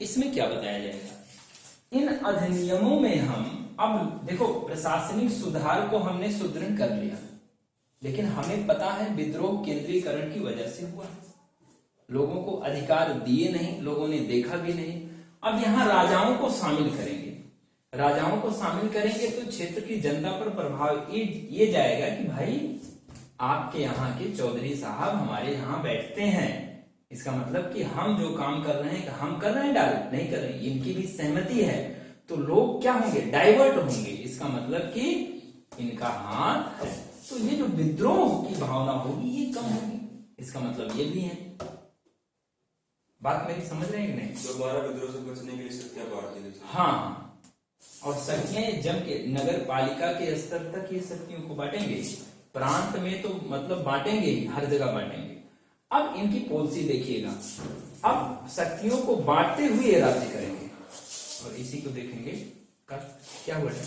इसमें क्या बताया जाएगा। इन अधिनियमों में हम, अब देखो, प्रशासनिक सुधार को हमने सुदृढ़ कर लिया, लेकिन हमें पता है विद्रोह केंद्रीकरण की वजह से हुआ। लोगों को अधिकार दिए नहीं, लोगों ने देखा भी नहीं। अब यहाँ राजाओं को शामिल करेंगे, राजाओं को शामिल करेंगे तो क्षेत्र की जनता पर प्रभाव ये जाएगा कि भाई आपके यहाँ के चौधरी साहब हमारे यहाँ बैठते हैं, इसका मतलब कि हम जो काम कर रहे हैं, हम कर रहे हैं डायरेक्ट नहीं कर रहे हैं, इनकी भी सहमति है, तो लोग क्या होंगे, डाइवर्ट होंगे। इसका मतलब कि इनका हाथ है, तो ये जो विद्रोह की भावना होगी ये कम होगी, इसका मतलब ये भी है। बात मेरी समझ रहे हैं कि नहीं? दोबारा विद्रोह से बचने के लिए शक्तियां बांट दी गई। हाँ, और शक्तियां जम के नगर पालिका के स्तर तक ये शक्तियों को बांटेंगे, प्रांत में तो मतलब बांटेंगे ही, हर जगह बांटेंगे। अब इनकी पॉलिसी देखिएगा, अब शक्तियों को बांटते हुए राज्य करेंगे, और इसी को देखेंगे क्या हुआ है।